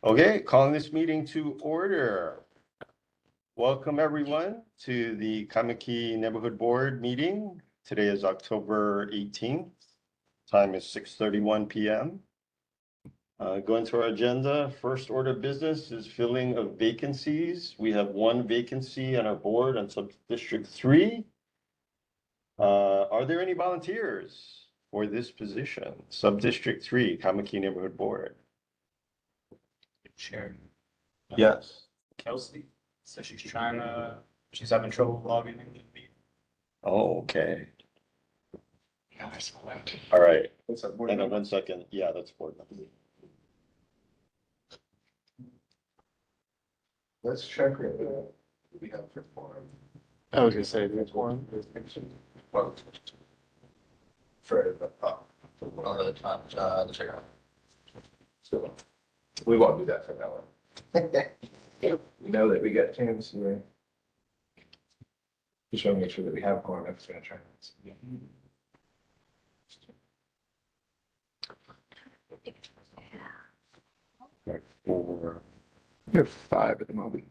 Okay, calling this meeting to order. Welcome everyone to the Kaimuki Neighborhood Board meeting. Today is October 18th. Time is 6:31 p.m. Going to our agenda, first order of business is filling of vacancies. We have one vacancy on our board on Sub-District 3. Are there any volunteers for this position? Sub-District 3, Kaimuki Neighborhood Board. Chair. Yes. Kelsey. So she's having trouble logging in. Oh, okay. Yeah, I saw that. All right. What's that board Hang on number? 1 second. Yeah, that's board number. Let's check what we have for forum. I was gonna say, there's one. Well, for the, the top, the check out. So, we won't do that for that one. We know that we got Tim's here. Just want to make sure that we have quorum. That's gonna try. Four, We have 5 at the moment.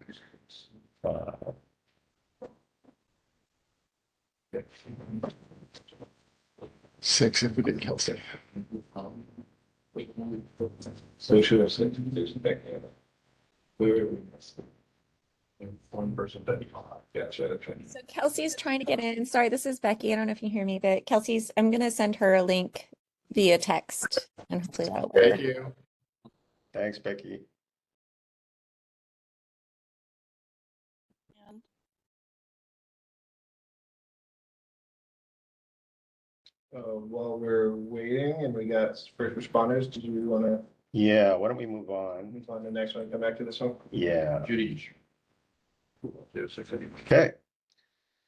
five. Six if we did Kelsey. So we should have said there's back there. Where we missed. One person, but yeah, should have. So Kelsey's trying to get in. Sorry, this is Becky. I don't know if you can hear me, but I'm going to send her a link via text and hopefully that'll work. Thank you. Thanks, Becky. While we're waiting and we got first responders, did you want to Yeah, why don't we move on? move on to the next one, come back to this one? Yeah, Judy. okay.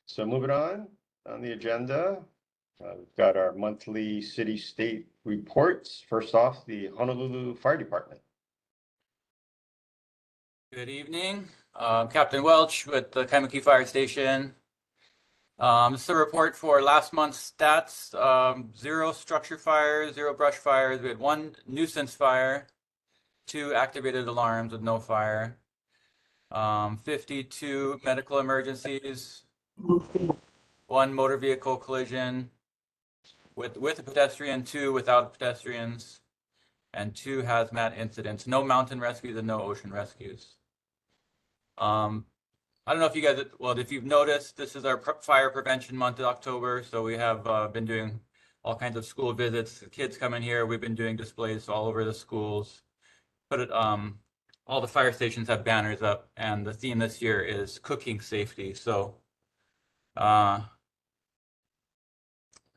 So moving on the agenda, we've got our monthly city-state reports. First off, the Honolulu Fire Department. Good evening, Captain Welch with the Kaimuki Fire Station. This is a report for last month's stats. 0 structure fires, 0 brush fires. We had 1 nuisance fire, 2 activated alarms with no fire. 52 medical emergencies, 1 motor vehicle collision with a pedestrian, 2 without pedestrians, and 2 hazmat incidents. No mountain rescues and no ocean rescues. I don't know if you guys, well, if you've noticed, this is our fire prevention month in October. So we have been doing all kinds of school visits. The kids come in here. We've been doing displays all over the schools. All the fire stations have banners up, and the theme this year is cooking safety. So the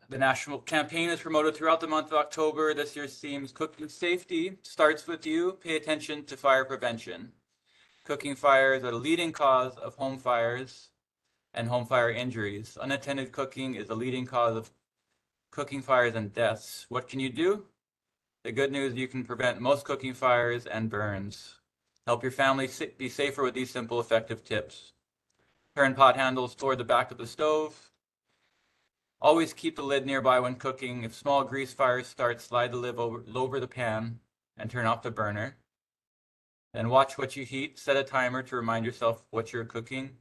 national campaign is promoted throughout the month of October. This year's theme is cooking safety starts with you. Pay attention to fire prevention. Cooking fires are the leading cause of home fires and home fire injuries. Unattended cooking is the leading cause of cooking fires and deaths. What can you do? The good news, you can prevent most cooking fires and burns. Help your family be safer with these simple, effective tips. Turn pot handles toward the back of the stove. Always keep the lid nearby when cooking. If small grease fires start, slide the lid over the pan and turn off the burner. Then watch what you heat, set a timer to remind yourself what you're cooking,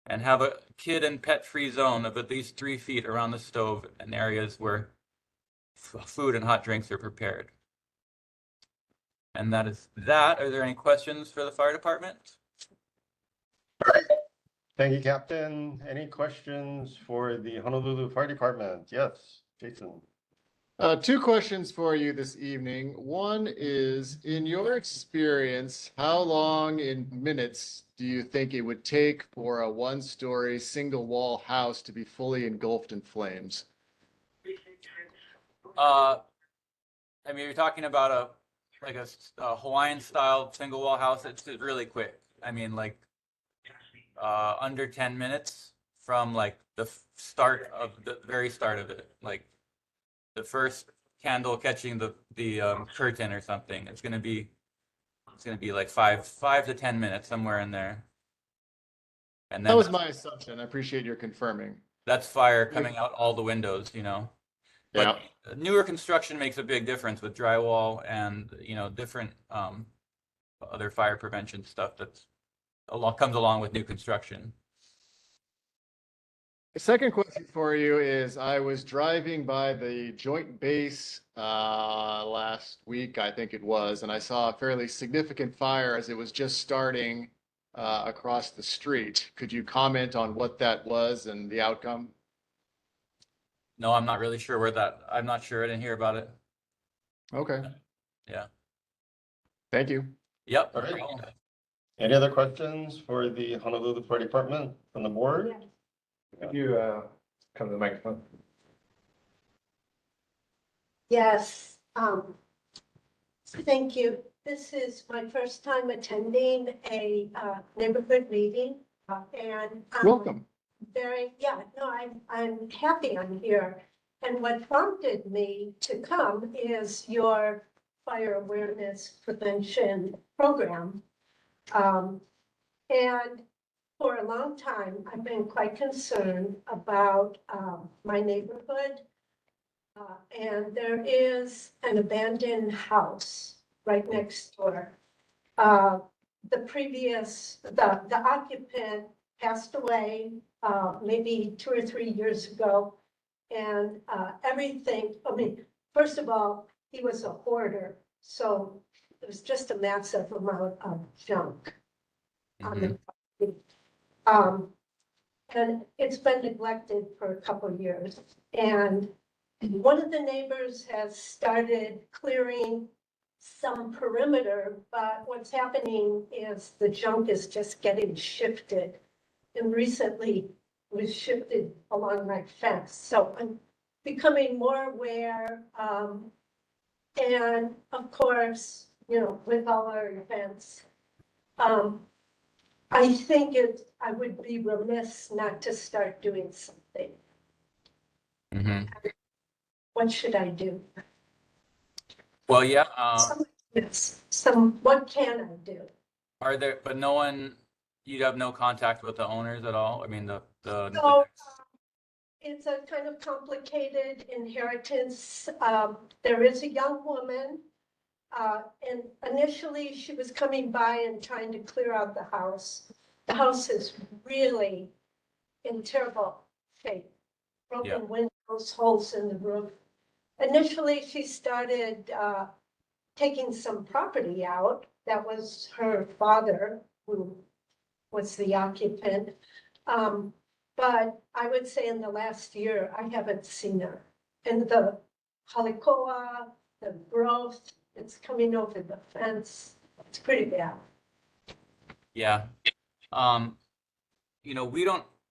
and have a kid and pet-free zone of at least 3 feet around the stove and areas where food and hot drinks are prepared. And that is that. Are there any questions for the fire department? Thank you, Captain. Any questions for the Honolulu Fire Department? Yes, Jason. 2 questions for you this evening. One is, in your experience, how long in minutes do you think it would take for a 1-story single wall house to be fully engulfed in flames? I mean, you're talking about a Hawaiian style single wall house. It's really quick. I mean, like under 10 minutes from like the very start of it, like the first candle catching the curtain or something. It's gonna be like 5 to 10 minutes, somewhere in there. And then That was my assumption. I appreciate your confirming. that's fire coming out all the windows, you know. Yeah. But newer construction makes a big difference with drywall and different other fire prevention stuff comes along with new construction. The second question for you is, I was driving by the Joint Base last week, I think it was, and I saw a fairly significant fire as it was just starting across the street. Could you comment on what that was and the outcome? No, I'm not really sure I'm not sure. I didn't hear about it. Okay, Yeah. thank you. Yep. All right. no problem. Any other questions for the Honolulu Fire Department from the board? Could you, come to the microphone? Yes, thank you. This is my first time attending a neighborhood meeting, and Welcome. I'm happy I'm here. And what prompted me to come is your fire awareness prevention program. And for a long time, I've been quite concerned about my neighborhood. And there is an abandoned house right next door. The occupant passed away maybe 2 or 3 years ago. And first of all, he was a hoarder. So it was just a massive amount of junk on the property. And it's been neglected for a couple of years. And one of the neighbors has started clearing some perimeter, but what's happening is the junk is just getting shifted. And recently was shifted along my fence. So I'm becoming more aware. And of course, with all our events, I think I would be remiss not to start doing something. Mhm. What should I do? Well, yeah. What can I do? But you'd have no contact with the owners at all? I mean, So it's a kind of complicated inheritance. There is a young woman, and initially she was coming by and trying to clear out the house. The house is really in terrible shape. Broken windows, holes in the roof. Initially, she started taking some property out. That was her father, who was the occupant. But I would say in the last year, I haven't seen her. And the halikoa, the growth, it's coming over the fence. It's pretty bad. Yeah.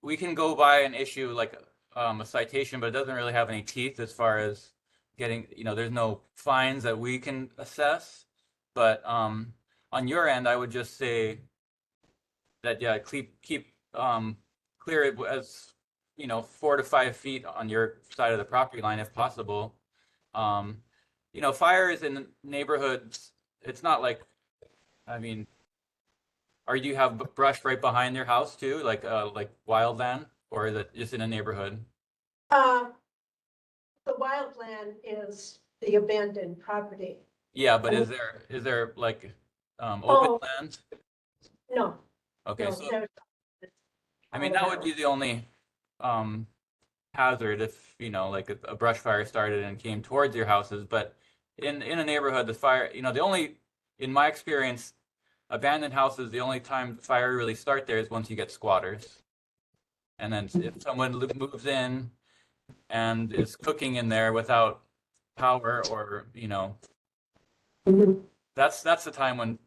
We can go by an issue like a citation, but it doesn't really have any teeth as far as getting, there's no fines that we can assess. But on your end, I would just say that, yeah, keep clear it as, 4 to 5 feet on your side of the property line if possible. Fires in neighborhoods, it's not like, do you have brush right behind your house too, like wildland, or is it just in a neighborhood? The wildland is the abandoned property. Yeah, but is there like open Oh. land? No. Okay, No, so there's- that would be the only hazard if like a brush fire started and came towards your houses. But in a neighborhood, the fire, in my experience, abandoned houses, the only time the fire really start there is once you get squatters. And then if someone moves in and is cooking in there without power, or Mhm. that's the time when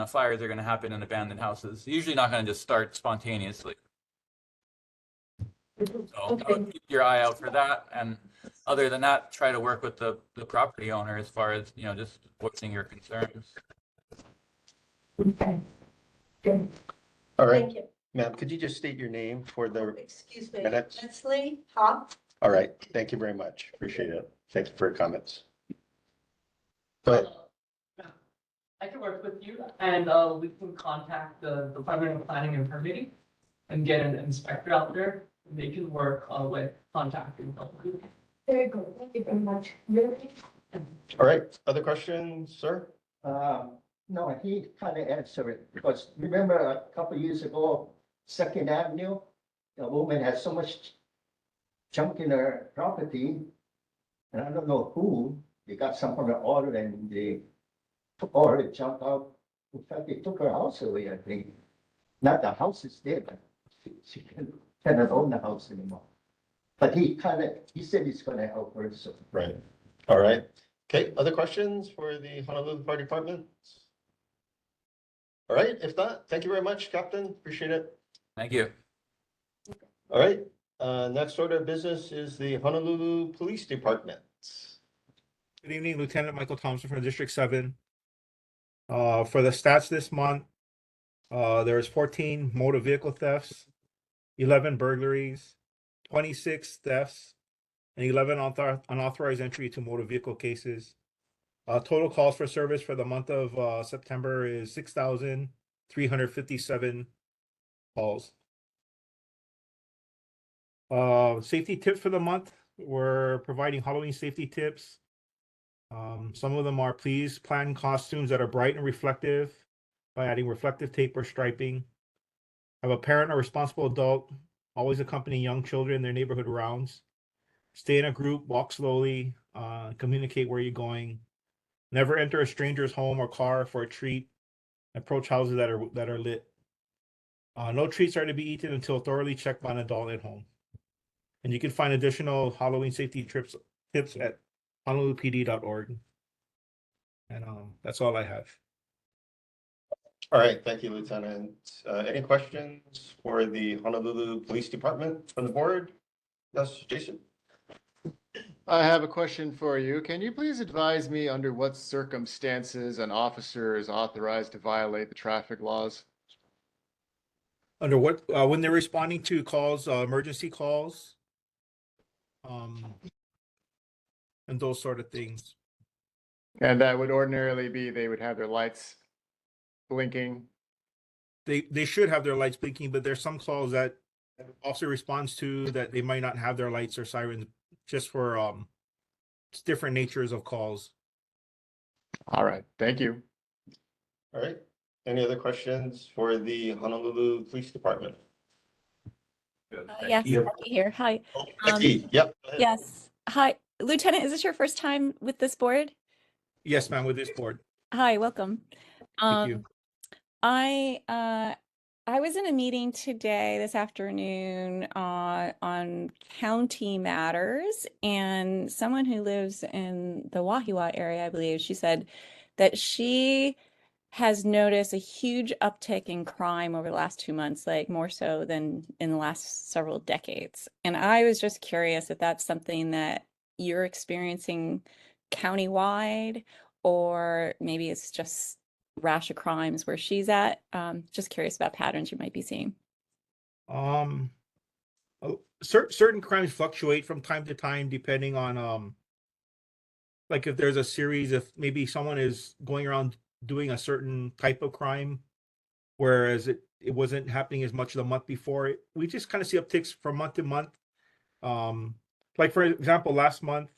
fires are going to happen in abandoned houses. Usually not going to just start spontaneously. So I would keep your eye out for that, and other than that, try to work with the property owner as far as just voicing your concerns. Okay. Good. All right, Thank you. ma'am, could you just state your name for the, Excuse me. minutes. Leslie Hop. all right, thank you very much. Appreciate it. Thank you for your comments. Go ahead. I can work with you and we can contact the Department of Planning and Permitting and get an inspector out there. They can work with contacting them. Very good. Thank you very much. Really? All right, other questions, sir? No, he kind of answered it because remember a couple years ago, Second Avenue, the woman had so much junk in her property. And I don't know who, they got some from the order and they took all her junk out. In fact, they took her house away, I think. Not the house is there, but she cannot own the house anymore. But he said he's gonna help her, so. Right. All right. Okay, other questions for the Honolulu Fire Department? All right, if not, thank you very much, Captain. Appreciate it. Thank you. All right, next order of business is the Honolulu Police Department. Good evening, Lieutenant Michael Thompson from District 7. For the stats this month, there is 14 motor vehicle thefts, 11 burglaries, 26 thefts, and 11 unauthorized entry to motor vehicle cases. Total calls for service for the month of September is 6,357 calls. Safety tips for the month, we're providing Halloween safety tips. Some of them are please plan costumes that are bright and reflective by adding reflective tape or striping. Have a parent or responsible adult always accompany young children in their neighborhood rounds. Stay in a group, walk slowly, communicate where you're going. Never enter a stranger's home or car for a treat. Approach houses that are lit. No treats are to be eaten until thoroughly checked by an adult at home. And you can find additional Halloween safety tips at honolulupd.org. And that's all I have. All right, thank you, Lieutenant. Any questions for the Honolulu Police Department from the board? Yes, Jason? I have a question for you. Can you please advise me under what circumstances an officer is authorized to violate the traffic laws? Under what, when they're responding to calls, emergency calls, and those sort of things. And that would ordinarily be, they would have their lights blinking. They should have their lights blinking, but there's some calls that officer responds to that they might not have their lights or sirens just for different natures of calls. All right, thank you. All right, any other questions for the Honolulu Police Department? Good, Yes, thank you. Becky here. Hi. Oh, Becky, yep. go ahead. Yes. Hi, Lieutenant, is this your first time with this board? Yes, ma'am, with this board. Hi, welcome. Thank you. I was in a meeting today, this afternoon, on county matters, and someone who lives in the Wahiawa area, I believe, she said that she has noticed a huge uptick in crime over the last 2 months, like more so than in the last several decades. And I was just curious if that's something that you're experiencing countywide, or maybe it's just rash of crimes where she's at. Just curious about patterns you might be seeing. Certain crimes fluctuate from time to time depending on like if there's a series, if maybe someone is going around doing a certain type of crime, whereas it wasn't happening as much the month before. We just kind of see upticks from month to month. Like for example, last month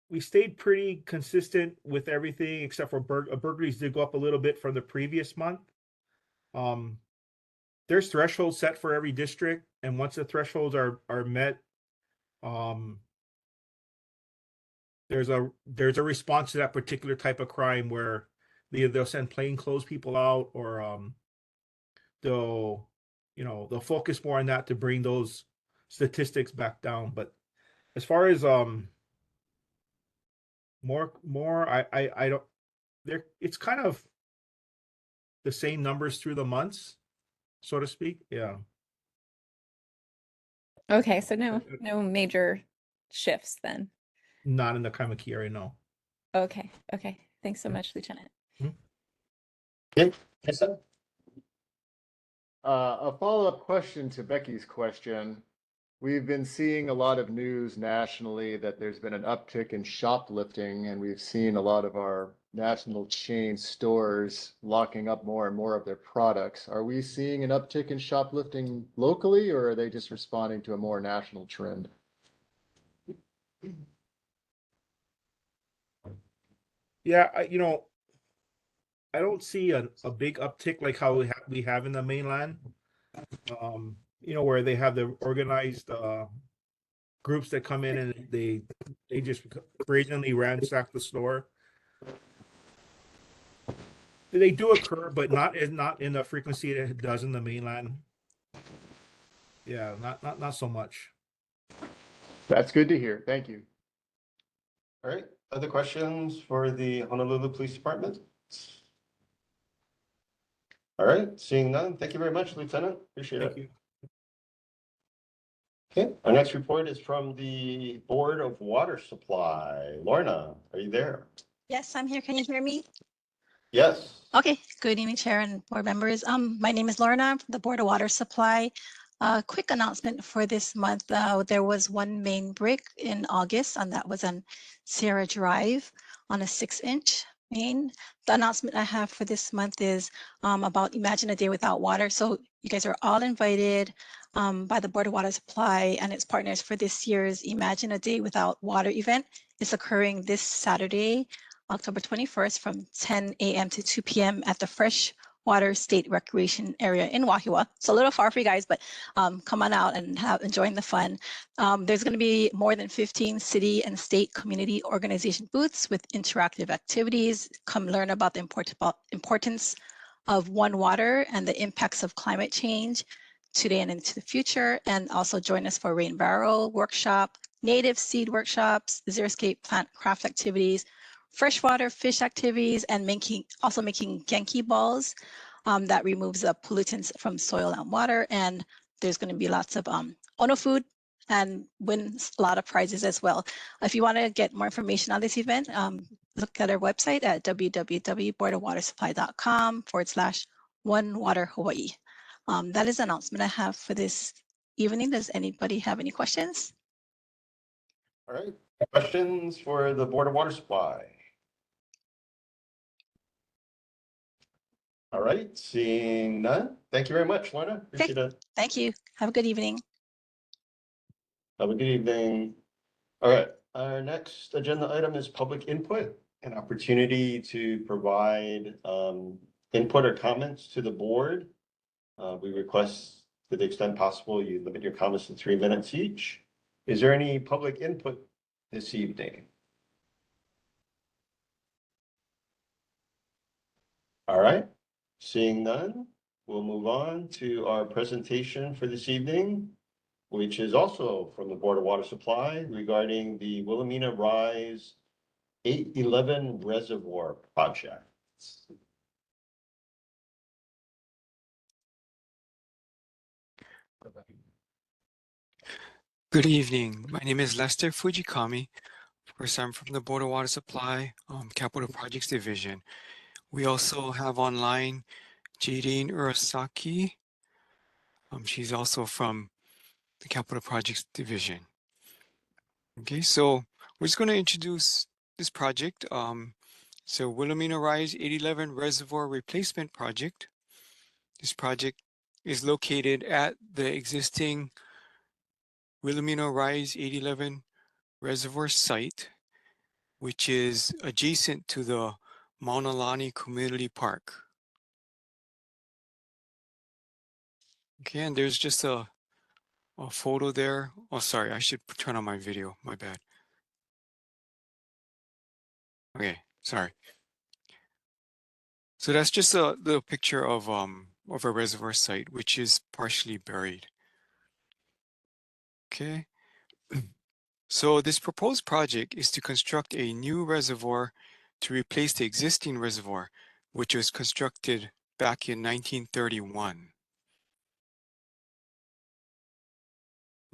we stayed pretty consistent with everything except for burglaries did go up a little bit from the previous month. There's thresholds set for every district, and once the thresholds are met, there's a response to that particular type of crime where they'll send plainclothes people out, or they'll focus more on that to bring those statistics back down. But as far as more I don't, there it's kind of the same numbers through the months, so to speak. Yeah. Okay, so no major shifts then. Not in the Kaimuki area, no. Okay, thanks so much, Lieutenant. Okay, yes, sir. A follow-up question to Becky's question. We've been seeing a lot of news nationally that there's been an uptick in shoplifting, and we've seen a lot of our national chain stores locking up more and more of their products. Are we seeing an uptick in shoplifting locally, or are they just responding to a more national trend? Yeah, I don't see a big uptick like how we have in the mainland. Where they have the organized groups that come in and they just brazenly ransack the store. They do occur, but not in the frequency that it does in the mainland. Yeah, not so much. That's good to hear. Thank you. All right, other questions for the Honolulu Police Department? All right, seeing none, thank you very much, Lieutenant. Appreciate Thank it. you. Okay, our next report is from the Board of Water Supply. Lorna, are you there? Yes, I'm here. Can you hear me? Yes. Okay, good evening, Chair and board members. My name is Lorna, I'm from the Board of Water Supply. Quick announcement for this month. There was one main break in August, and that was on Sierra Drive on a 6-inch main. The announcement I have for this month is about Imagine a Day Without Water. So you guys are all invited by the Board of Water Supply and its partners for this year's Imagine a Day Without Water event. It's occurring this Saturday, October 21st from 10 a.m. to 2 p.m. at the Freshwater State Recreation Area in Wahiawa. It's a little far for you guys, but come on out and enjoying the fun. There's going to be more than 15 city and state community organization booths with interactive activities. Come learn about the importance of One Water and the impacts of climate change today and into the future. And also join us for Rain Barrel workshop, native seed workshops, xeriscape plant craft activities, freshwater fish activities, and making Genki balls that removes the pollutants from soil and water. And there's going to be lots of Ono food and win a lot of prizes as well. If you want to get more information on this event, look at our website at www.boardofwatersupply.com/One Water Hawaii. That is the announcement I have for this evening. Does anybody have any questions? All right, questions for the Board of Water Supply? All right, seeing none. Thank you very much, Lorna. Appreciate it. Thank you. Have a good evening. Have a good evening. All right, our next agenda item is public input, an opportunity to provide input or comments to the board. We request to the extent possible, you limit your comments to 3 minutes each. Is there any public input this evening? All right, seeing none, we'll move on to our presentation for this evening, which is also from the Board of Water Supply regarding the Wilhelmina Rise 811 Reservoir Project. Good evening. My name is Lester Fujikami. Of course, I'm from the Board of Water Supply, Capital Projects Division. We also have online Jadine Urasaki. She's also from the Capital Projects Division. Okay, so we're just going to introduce this project. So Wilhelmina Rise 811 Reservoir Replacement Project. This project is located at the existing Wilhelmina Rise 811 Reservoir site, which is adjacent to the Maunalani Community Park. Okay, and there's just a photo there. Oh, sorry, I should turn on my video, my bad. Okay, sorry. So that's just the picture of a reservoir site, which is partially buried. Okay. So this proposed project is to construct a new reservoir to replace the existing reservoir, which was constructed back in 1931.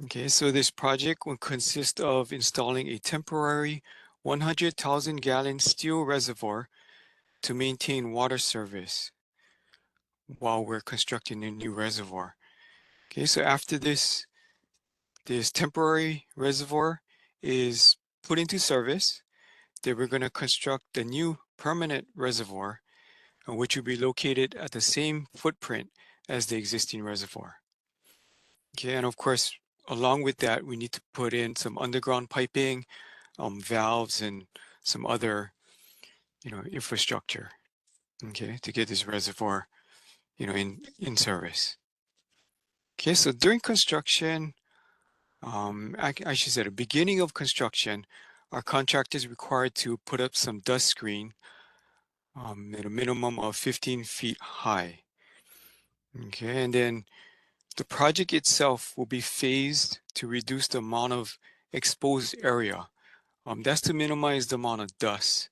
Okay, so this project will consist of installing a temporary 100,000 gallon steel reservoir to maintain water service while we're constructing a new reservoir. Okay, so after this temporary reservoir is put into service, then we're going to construct a new permanent reservoir, which will be located at the same footprint as the existing reservoir. Okay, and of course, along with that, we need to put in some underground piping, valves, and some other, infrastructure. okay, to get this reservoir, in service. Okay, so during construction, I should say the beginning of construction, our contractor is required to put up some dust screen at a minimum of 15 feet high. Okay, and then the project itself will be phased to reduce the amount of exposed area. That's to minimize the amount of dust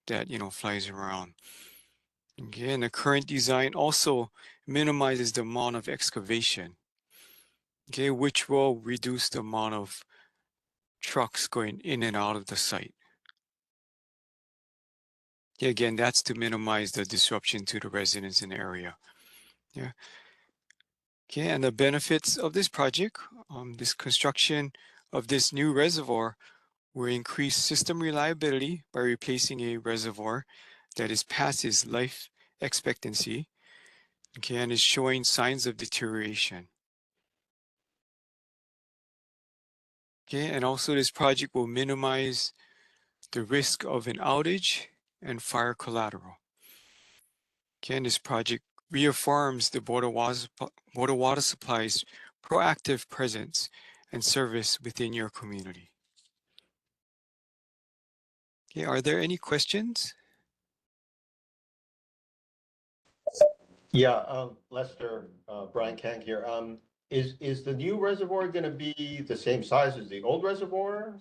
that flies around. Okay, and the current design also minimizes the amount of excavation. Okay, which will reduce the amount of trucks going in and out of the site. Yeah, again, that's to minimize the disruption to the residents in the area. Yeah. Okay, and the benefits of this project, this construction of this new reservoir will increase system reliability by replacing a reservoir that is past its life expectancy, okay, and is showing signs of deterioration. Okay, and also this project will minimize the risk of an outage and fire collateral. Okay, and this project reaffirms the Board of Water Supply's proactive presence and service within your community. Okay, are there any questions? Yeah, Lester, Brian Kank here. Is the new reservoir gonna be the same size as the old reservoir?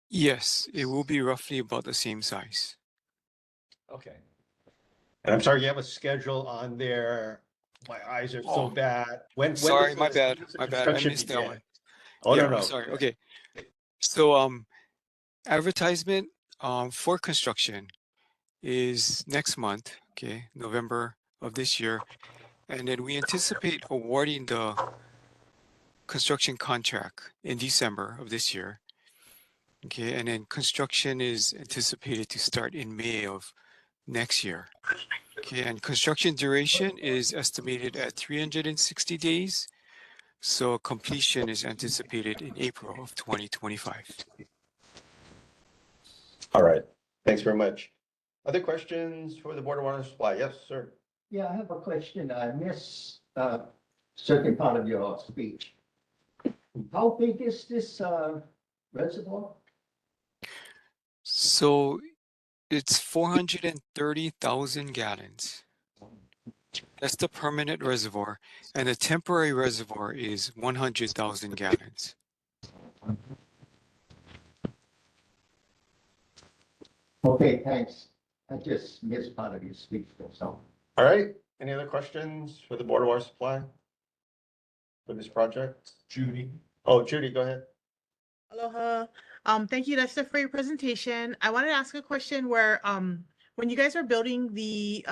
Yes, it will be roughly about the same size. Okay. And I'm sorry, you have a schedule on there. My eyes are so Oh, bad. When sorry, does my the, bad, when does the my bad. I construction missed that begin? one. Oh, Yeah, no, I'm no. sorry. Okay. So, advertisement for construction is next month, okay, November of this year. And then we anticipate awarding the construction contract in December of this year. Okay, and then construction is anticipated to start in May of next year. Okay, and construction duration is estimated at 360 days. So completion is anticipated in April of 2025. All right, thanks very much. Other questions for the Board of Water Supply? Yes, sir. Yeah, I have a question. I missed certain part of your speech. How big is this reservoir? So it's 430,000 gallons. That's the permanent reservoir, and the temporary reservoir is 100,000 gallons. Okay, thanks. I just missed part of your speech, so. All right, any other questions for the Board of Water Supply? For this project? Judy. Oh, Judy, go ahead. Aloha. Thank you, Lester, for your presentation. I wanted to ask a question where, when you guys are building the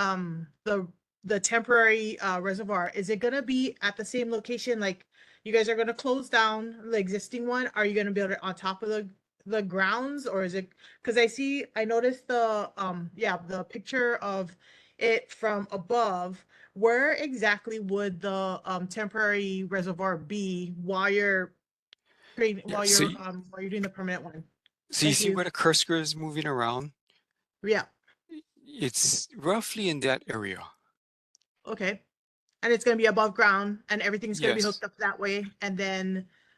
temporary reservoir, is it gonna be at the same location? Like, you guys are gonna close down the existing one? Are you gonna build it on top of the grounds, or is it? Because I noticed the picture of it from above. Where exactly would the temporary reservoir be while you're Yeah, so while you're doing the permanent one? you Thank see you. where the cursor is moving around? Yeah, It's roughly in that area. okay. And it's gonna be above ground and everything's gonna be Yes, hooked up that way.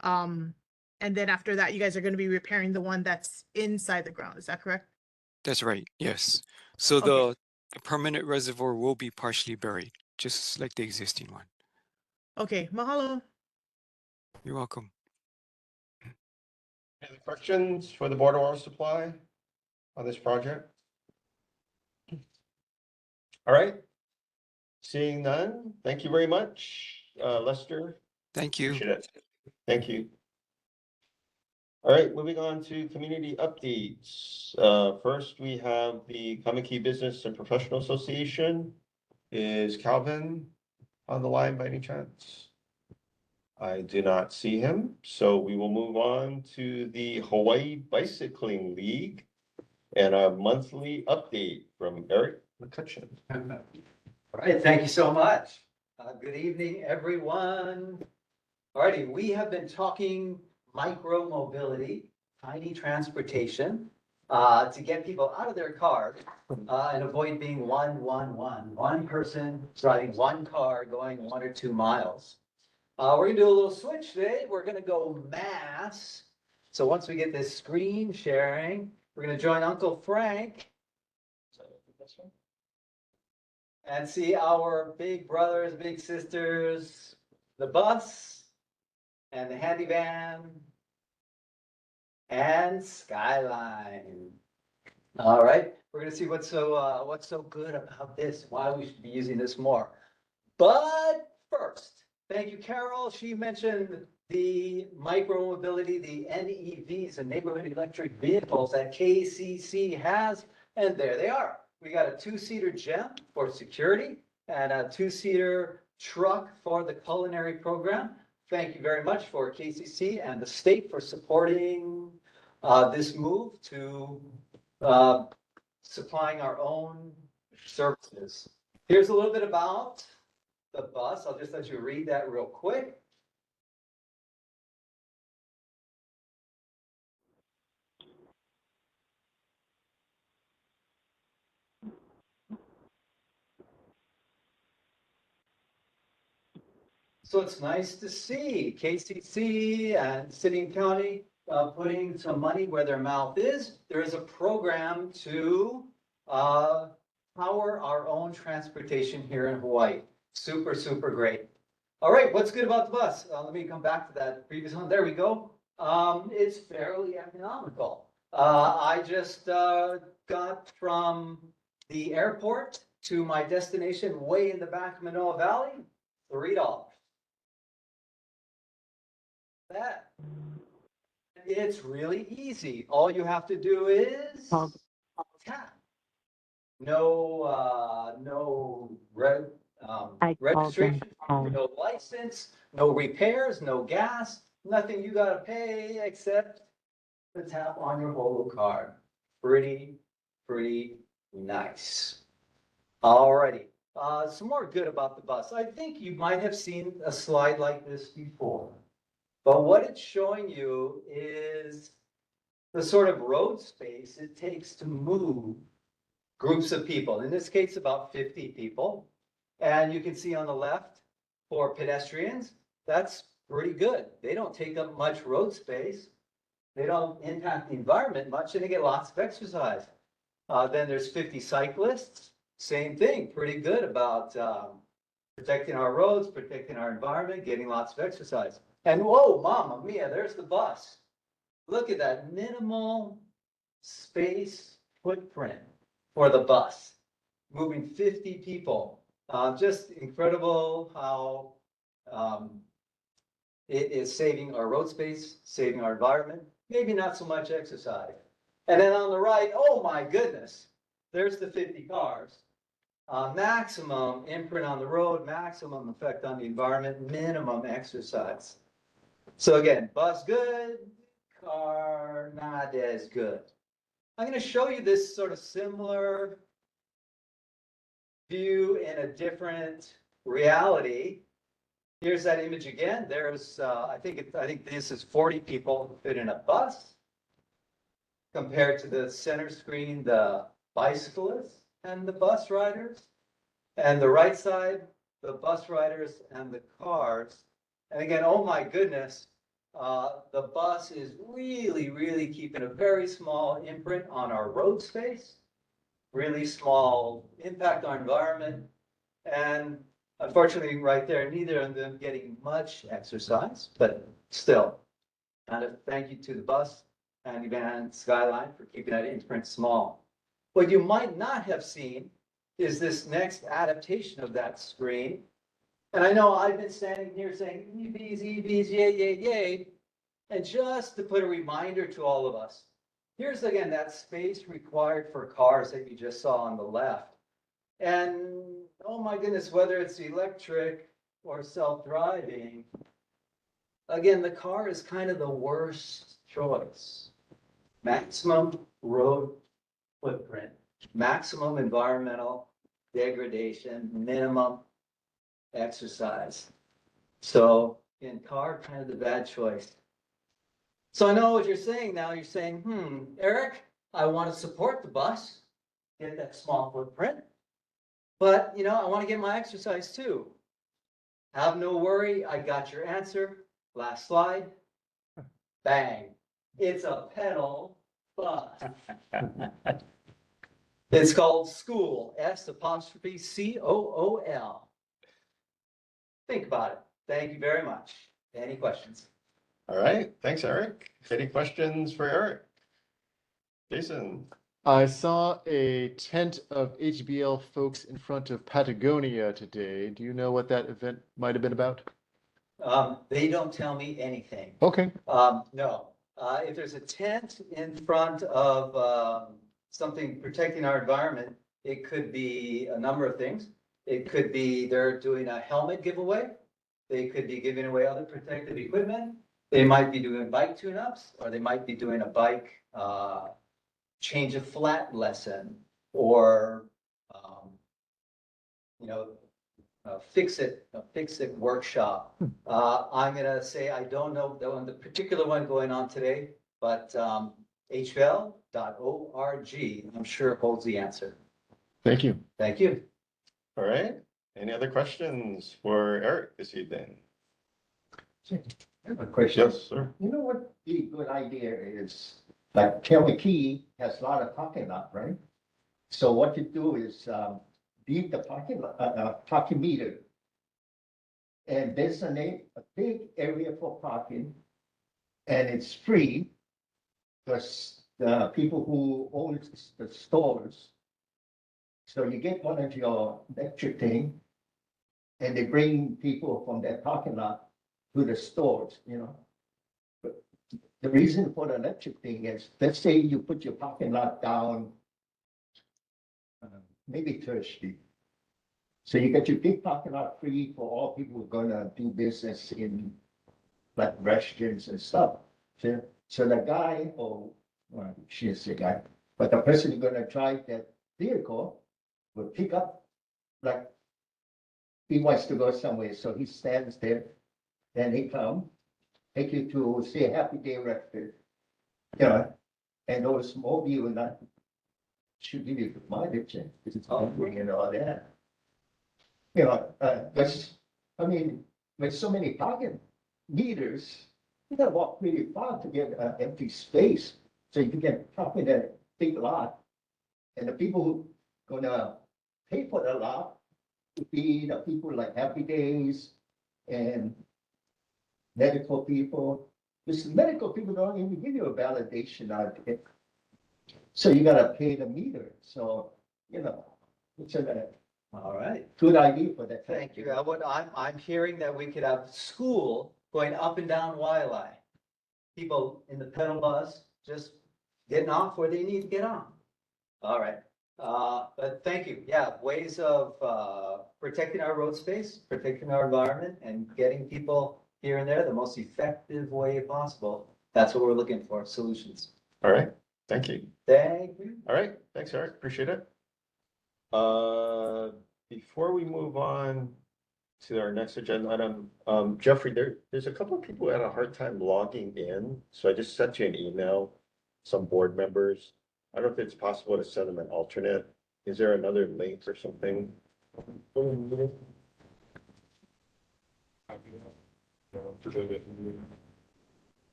Um, and then after that, you guys are gonna be repairing the one that's inside the ground. Is that correct? that's right. Yes. So Okay. the permanent reservoir will be partially buried, just like the existing one. Okay, mahalo. You're welcome. Any other questions for the Board of Water Supply on this project? All right. Seeing none, thank you very much, Lester. Thank you. Appreciate it. Thank you. All right, moving on to community updates. First, we have the Kaimuki Business and Professional Association. Is Calvin on the line by any chance? I do not see him, so we will move on to the Hawaii Bicycling League and a monthly update from Eric McCutcheon. All right, thank you so much. Good evening, everyone. All righty, we have been talking micro mobility, tiny transportation, to get people out of their cars and avoid being one person driving one car going 1 or 2 miles. We're gonna do a little switch today. We're gonna go mass. So once we get this screen sharing, we're gonna join Uncle Frank and see our big brothers, big sisters, the bus and the handy van and Skyline. All right, we're gonna see what's so good about this, why we should be using this more. But first, thank you, Carol. She mentioned the micromobility, the NEVs, the neighborhood electric vehicles that KCC has, and there they are. We got a 2-seater gem for security and a 2-seater truck for the culinary program. Thank you very much for KCC and the state for supporting this move to supplying our own services. Here's a little bit about the bus. I'll just let you read that real quick. So it's nice to see KCC and city and county putting some money where their mouth is. There is a program to power our own transportation here in Hawaii. Super, super great. All right, what's good about the bus? Let me come back to that previous one. There we go. It's fairly economical. I just got from the airport to my destination way in the back of Manoa Valley, $3. That. It's really easy. All you have to do is tap. No registration, no license, no repairs, no gas, nothing you gotta pay except the tap on your Holo card. Pretty nice. Alrighty, some more good about the bus. I think you might have seen a slide like this before. But what it's showing you is the sort of road space it takes to move groups of people. In this case, about 50 people. And you can see on the left, for pedestrians, that's pretty good. They don't take up much road space. They don't impact the environment much, and they get lots of exercise. Then there's 50 cyclists. Same thing, pretty good about protecting our roads, protecting our environment, getting lots of exercise. And whoa, mama mia, there's the bus. Look at that minimal space footprint for the bus, moving 50 people. Just incredible how it is saving our road space, saving our environment, maybe not so much exercise. And then on the right, oh my goodness, there's the 50 cars. Maximum imprint on the road, maximum effect on the environment, minimum exercise. So again, bus good, car not as good. I'm going to show you this sort of similar view in a different reality. Here's that image again. There's, I think this is 40 people who fit in a bus, compared to the center screen, the bicyclists and the bus riders, and the right side, the bus riders and the cars. And again, oh my goodness, the bus is really keeping a very small imprint on our road space, really small impact on our environment, and unfortunately right there, neither of them getting much exercise, but still, kind of thank you to the bus and van Skyline for keeping that imprint small. What you might not have seen is this next adaptation of that screen. And I know I've been standing here saying EVs, EVs, yay. And just to put a reminder to all of us, here's again that space required for cars that you just saw on the left. And oh my goodness, whether it's electric or self-driving, again, the car is kind of the worst choice. Maximum road footprint, maximum environmental degradation, minimum exercise. So in car, kind of the bad choice. So I know what you're saying now. You're saying, Eric, I want to support the bus, get that small footprint. But, I want to get my exercise too. Have no worry, I got your answer. Last slide. Bang. It's a pedal bus. It's called School, S''COOL. Think about it. Thank you very much. Any questions? All right, thanks, Eric. Any questions for Eric? Jason? I saw a tent of HBL folks in front of Patagonia today. Do you know what that event might have been about? They don't tell me anything. Okay. No. If there's a tent in front of something protecting our environment, it could be a number of things. It could be they're doing a helmet giveaway. They could be giving away other protective equipment. They might be doing bike tune-ups, or they might be doing a bike change of flat lesson, or a fix it workshop. I'm gonna say I don't know the particular one going on today, but HVL.org, I'm sure holds the answer. Thank you. Thank you. All right, any other questions for Eric this evening? I have a question. Yes, sir. You know what the good idea is? Like Kaimuki has a lot of parking lot, right? So what you do is leave the parking meter and designate a big area for parking, and it's free because the people who own the stores. So you get one of your electric thing, and they bring people from that parking lot to the stores, But the reason for the electric thing is, let's say you put your parking lot down, maybe Thursday. So you get your big parking lot free for all people who are gonna do business in like restaurants and stuff. So the guy, or well, she's the guy, but the person who's gonna drive that vehicle will pick up, like, he wants to go somewhere, so he stands there, then he come, take you to say Happy Day Breakfast. And those mobile will not should give you good mileage and and all that. Because, I mean, with so many parking meters, you gotta walk pretty far to get an empty space. So you can get park in a big lot. And the people who gonna pay for the lot would be the people like Happy Days and medical people. Because medical people don't even give you a validation out of it. So you gotta pay the meter. So, it's a All right. good idea for that. Thank you. I'm hearing that we could have school going up and down Waialae. People in the pedal bus just getting off where they need to get on. All right. But thank you. Yeah, ways of protecting our road space, protecting our environment, and getting people here and there the most effective way possible. That's what we're looking for, solutions. All right, thank you. Thank you. All right, thanks, Eric, appreciate it. Before we move on to our next agenda item, Jeffrey, there's a couple of people who had a hard time logging in, so I just sent you an email, some board members. I don't know if it's possible to send them an alternate. Is there another link or something?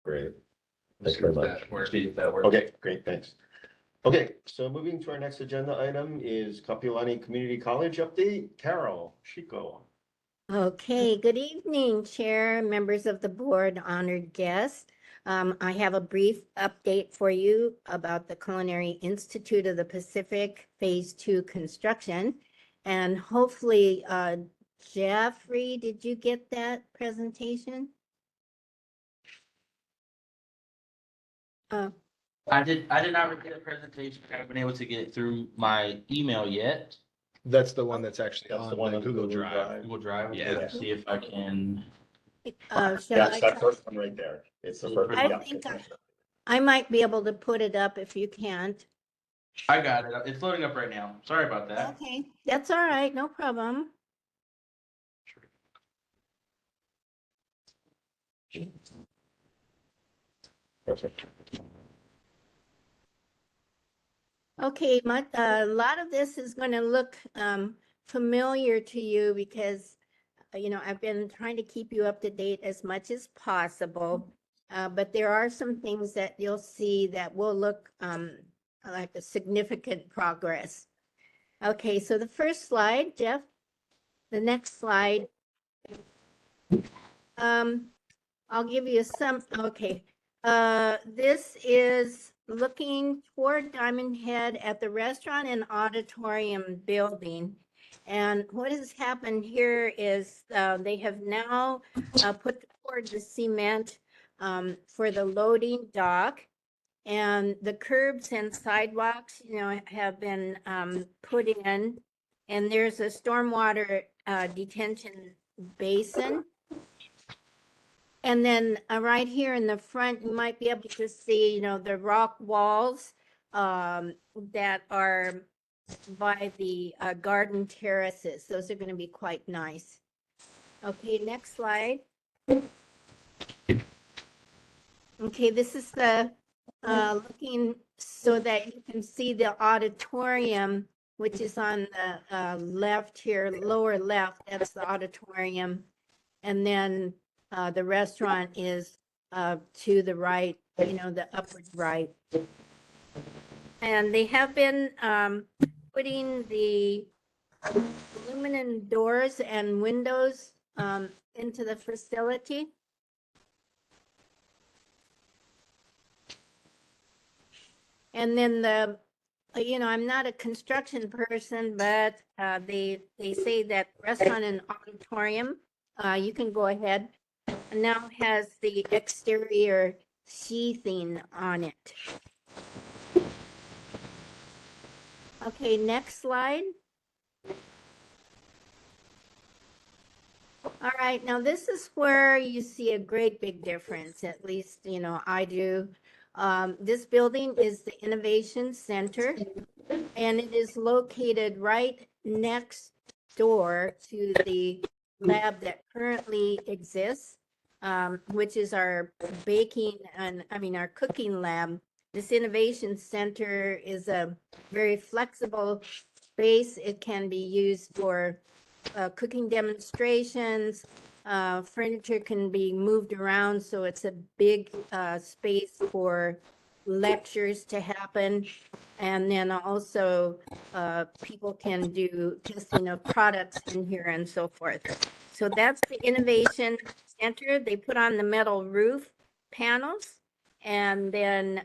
Great. Thanks very much. Okay, great, thanks. Okay, so moving to our next agenda item is Kapiolani Community College update. Carol Chico. Okay, good evening, Chair, members of the board, honored guests. I have a brief update for you about the Culinary Institute of the Pacific Phase 2 construction. And hopefully, Jeffrey, did you get that presentation? I did not get a presentation. I haven't been able to get it through my email yet. That's the one that's actually That's the on one the on Google Google Drive. Drive. Google Drive. Yeah. Let's see if I can. Shall That's I that try? first one right there. It's the first. I yeah. think I might be able to put it up if you can't. I got it. It's loading up right now. Sorry about that. Okay, that's all right, no problem. Perfect. Okay, a lot of this is going to look familiar to you because, you know, I've been trying to keep you up to date as much as possible. But there are some things that you'll see that will look like a significant progress. Okay, so the first slide, Jeff, the next slide. I'll give you okay. This is looking toward Diamond Head at the restaurant and auditorium building. And what has happened here is they have now put toward the cement for the loading dock. And the curbs and sidewalks, you know, have been put in. And there's a stormwater detention basin. And then right here in the front, you might be able to see, you know, the rock walls that are by the garden terraces. Those are going to be quite nice. Okay, next slide. Okay, this is the looking so that you can see the auditorium, which is on the left here, lower left. That's the auditorium. And then the restaurant is to the right, you know, the upward right. And they have been putting the aluminum doors and windows into the facility. And then the, you know, I'm not a construction person, but they say that restaurant and auditorium, you can go ahead, now has the exterior sheathing on it. Okay, next slide. All right, now this is where you see a great big difference, at least, you know, I do. This building is the Innovation Center, and it is located right next door to the lab that currently exists, which is our baking and, our cooking lab. This Innovation Center is a very flexible space. It can be used for cooking demonstrations. Furniture can be moved around, so it's a big space for lectures to happen. And then also people can do testing of products in here and so forth. So that's the Innovation Center. They put on the metal roof panels, and then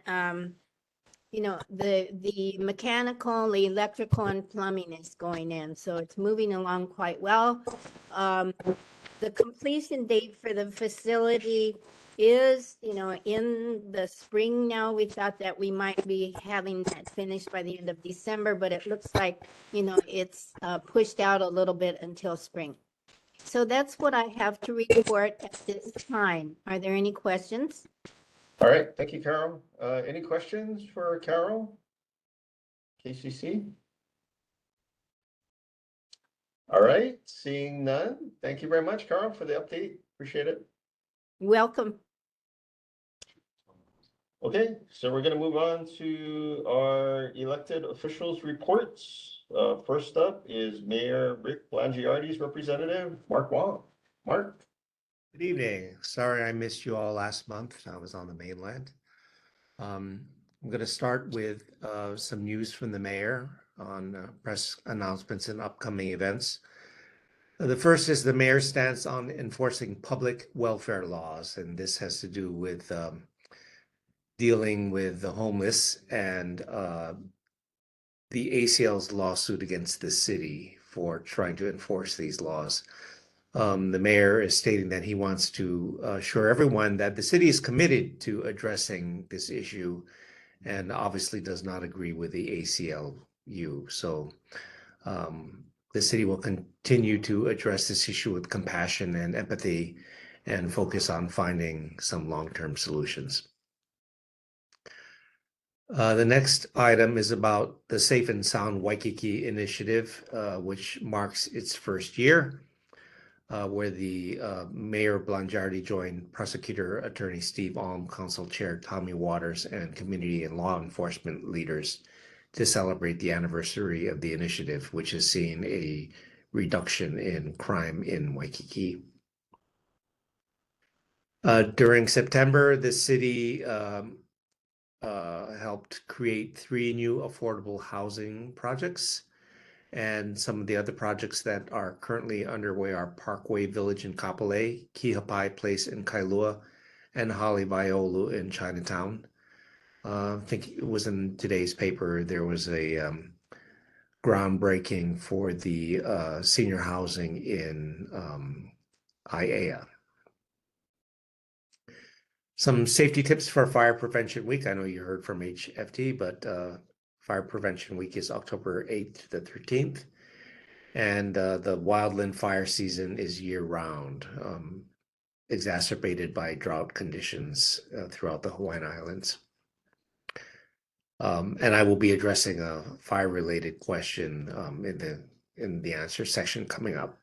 you know, the mechanical, the electrical and plumbing is going in, so it's moving along quite well. The completion date for the facility is, you know, in the spring now. We thought that we might be having that finished by the end of December, but it looks like, you know, it's pushed out a little bit until spring. So that's what I have to report at this time. Are there any questions? All right, thank you, Carol. Any questions for Carol? KCC? All right, seeing none. Thank you very much, Carol, for the update. Appreciate it. Welcome. Okay, so we're going to move on to our elected officials reports. First up is Mayor Rick Blangiardi's representative, Mark Wong. Mark. Good evening. Sorry I missed you all last month. I was on the mainland. I'm going to start with some news from the mayor on press announcements and upcoming events. The first is the mayor's stance on enforcing public welfare laws, and this has to do with dealing with the homeless and the ACL's lawsuit against the city for trying to enforce these laws. The mayor is stating that he wants to assure everyone that the city is committed to addressing this issue and obviously does not agree with the ACLU. So the city will continue to address this issue with compassion and empathy and focus on finding some long-term solutions. The next item is about the Safe and Sound Waikiki Initiative, which marks its first year, where the Mayor Blangiardi joined Prosecutor Attorney Steve Alm, Council Chair Tommy Waters, and community and law enforcement leaders to celebrate the anniversary of the initiative, which has seen a reduction in crime in Waikiki. During September, the city helped create 3 new affordable housing projects. And some of the other projects that are currently underway are Parkway Village in Kapolei, Kihapai Place in Kailua, and Holly Vaiolu in Chinatown. I think it was in today's paper, there was a groundbreaking for the senior housing in Aiea. Some safety tips for Fire Prevention Week. I know you heard from HFT, but Fire Prevention Week is October 8th to the 13th. And the wildland fire season is year-round, exacerbated by drought conditions throughout the Hawaiian Islands. And I will be addressing a fire-related question in the answer section coming up.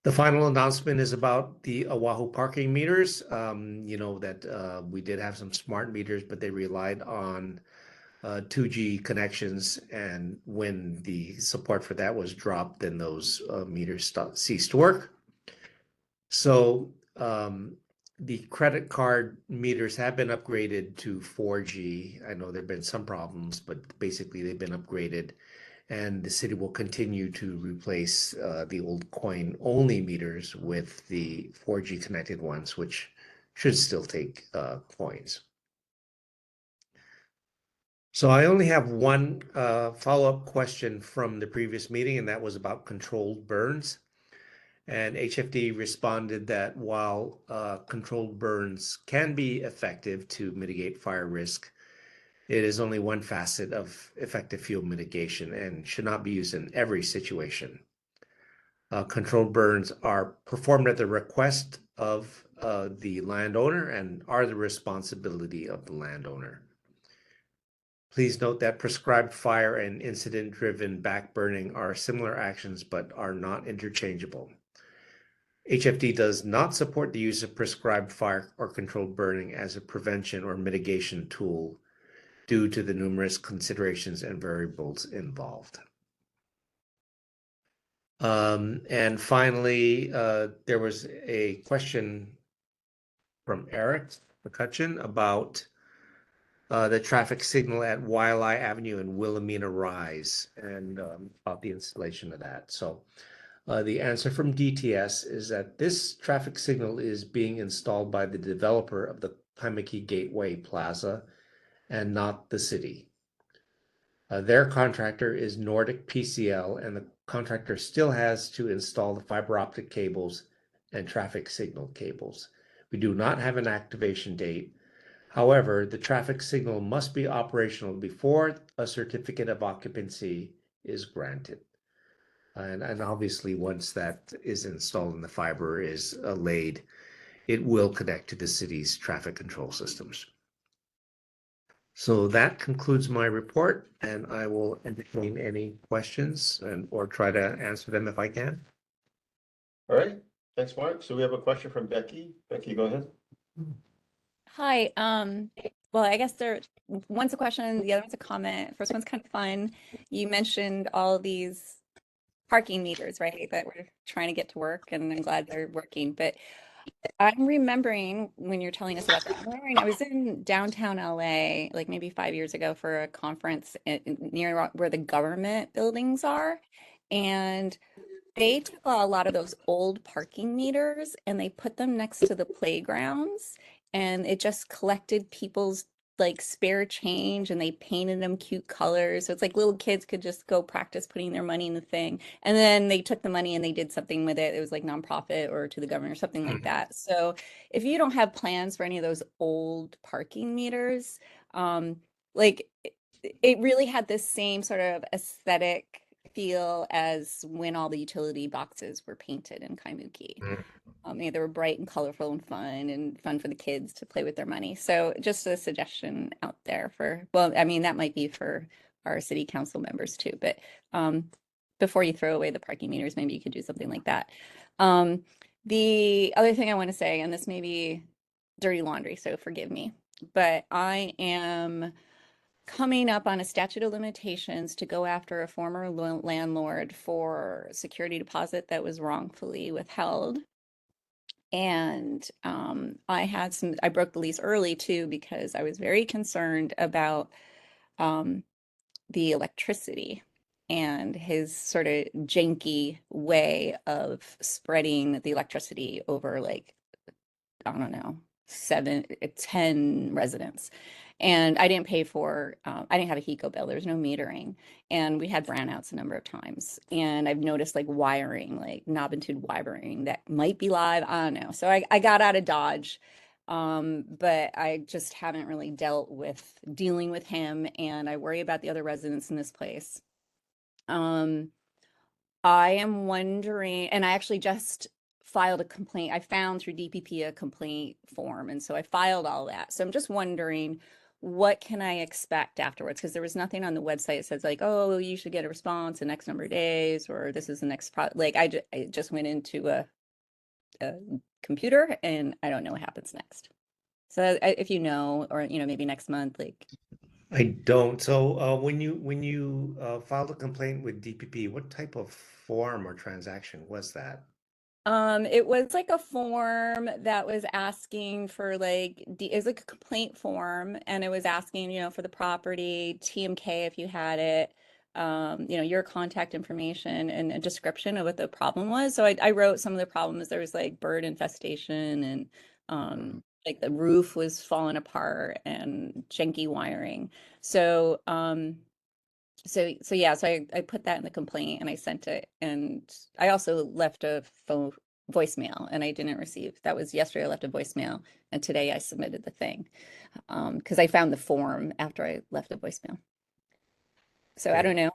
The final announcement is about the Oahu parking meters. You know that we did have some smart meters, but they relied on 2G connections, and when the support for that was dropped, then those meters ceased to work. So the credit card meters have been upgraded to 4G. I know there have been some problems, but basically they've been upgraded, and the city will continue to replace the old coin-only meters with the 4G connected ones, which should still take coins. So I only have one follow-up question from the previous meeting, and that was about controlled burns. And HFD responded that while controlled burns can be effective to mitigate fire risk, it is only one facet of effective fuel mitigation and should not be used in every situation. Controlled burns are performed at the request of the landowner and are the responsibility of the landowner. Please note that prescribed fire and incident-driven backburning are similar actions but are not interchangeable. HFD does not support the use of prescribed fire or controlled burning as a prevention or mitigation tool due to the numerous considerations and variables involved. And finally, there was a question from Eric McCutcheon about the traffic signal at Wailea Avenue and Wilhelmina Rise and about the installation of that. So the answer from DTS is that this traffic signal is being installed by the developer of the Kaimuki Gateway Plaza and not the city. Their contractor is Nordic PCL, and the contractor still has to install the fiber optic cables and traffic signal cables. We do not have an activation date. However, the traffic signal must be operational before a certificate of occupancy is granted. And obviously, once that is installed and the fiber is laid, it will connect to the city's traffic control systems. So that concludes my report, and I will entertain any questions or try to answer them if I can. All right, thanks, Mark. So we have a question from Becky. Becky, go ahead. Hi, well, I guess one's a question, the other one's a comment. First one's kind of fun. You mentioned all these parking meters, right, that we're trying to get to work, and I'm glad they're working. But I'm remembering when you're telling us about that, I was in downtown LA, like maybe 5 years ago for a conference near where the government buildings are. And they took a lot of those old parking meters and they put them next to the playgrounds, and it just collected people's like spare change, and they painted them cute colors. So it's like little kids could just go practice putting their money in the thing. And then they took the money and they did something with it. It was like nonprofit or to the government or something like that. So if you don't have plans for any of those old parking meters, like it really had this same sort of aesthetic feel as when all the utility boxes were painted in Kaimuki. They were bright and colorful and fun for the kids to play with their money. So just a suggestion out there for, well, I mean, that might be for our city council members too, but before you throw away the parking meters, maybe you could do something like that. The other thing I want to say, and this may be dirty laundry, so forgive me, but I am coming up on a statute of limitations to go after a former landlord for security deposit that was wrongfully withheld. And I broke the lease early too because I was very concerned about the electricity and his sort of janky way of spreading the electricity over like, I don't know, 10 residents. And I didn't pay for, I didn't have a HECO bill. There was no metering. And we had brownouts a number of times. And I've noticed like wiring, like knob and tube wiring that might be live. I don't know. So I got out of Dodge. But I just haven't really dealing with him. And I worry about the other residents in this place. I am wondering, and I actually just filed a complaint. I found through DPP a complaint form, and so I filed all that. So I'm just wondering, what can I expect afterwards? Because there was nothing on the website that says like, oh, you should get a response in X number of days, or this is the next like I just went into a computer and I don't know what happens next. So if you know, or maybe next month, like. I don't. So when you filed a complaint with DPP, what type of form or transaction was that? It was like a form that was asking for like, it was like a complaint form, and it was asking, for the property, TMK if you had it, your contact information and a description of what the problem was. So I wrote some of the problems. There was like bird infestation and like the roof was falling apart and janky wiring. So yeah, so I put that in the complaint and I sent it, and I also left a voicemail and I didn't receive. That was yesterday. I left a voicemail, and today I submitted the thing because I found the form after I left a voicemail. So I don't know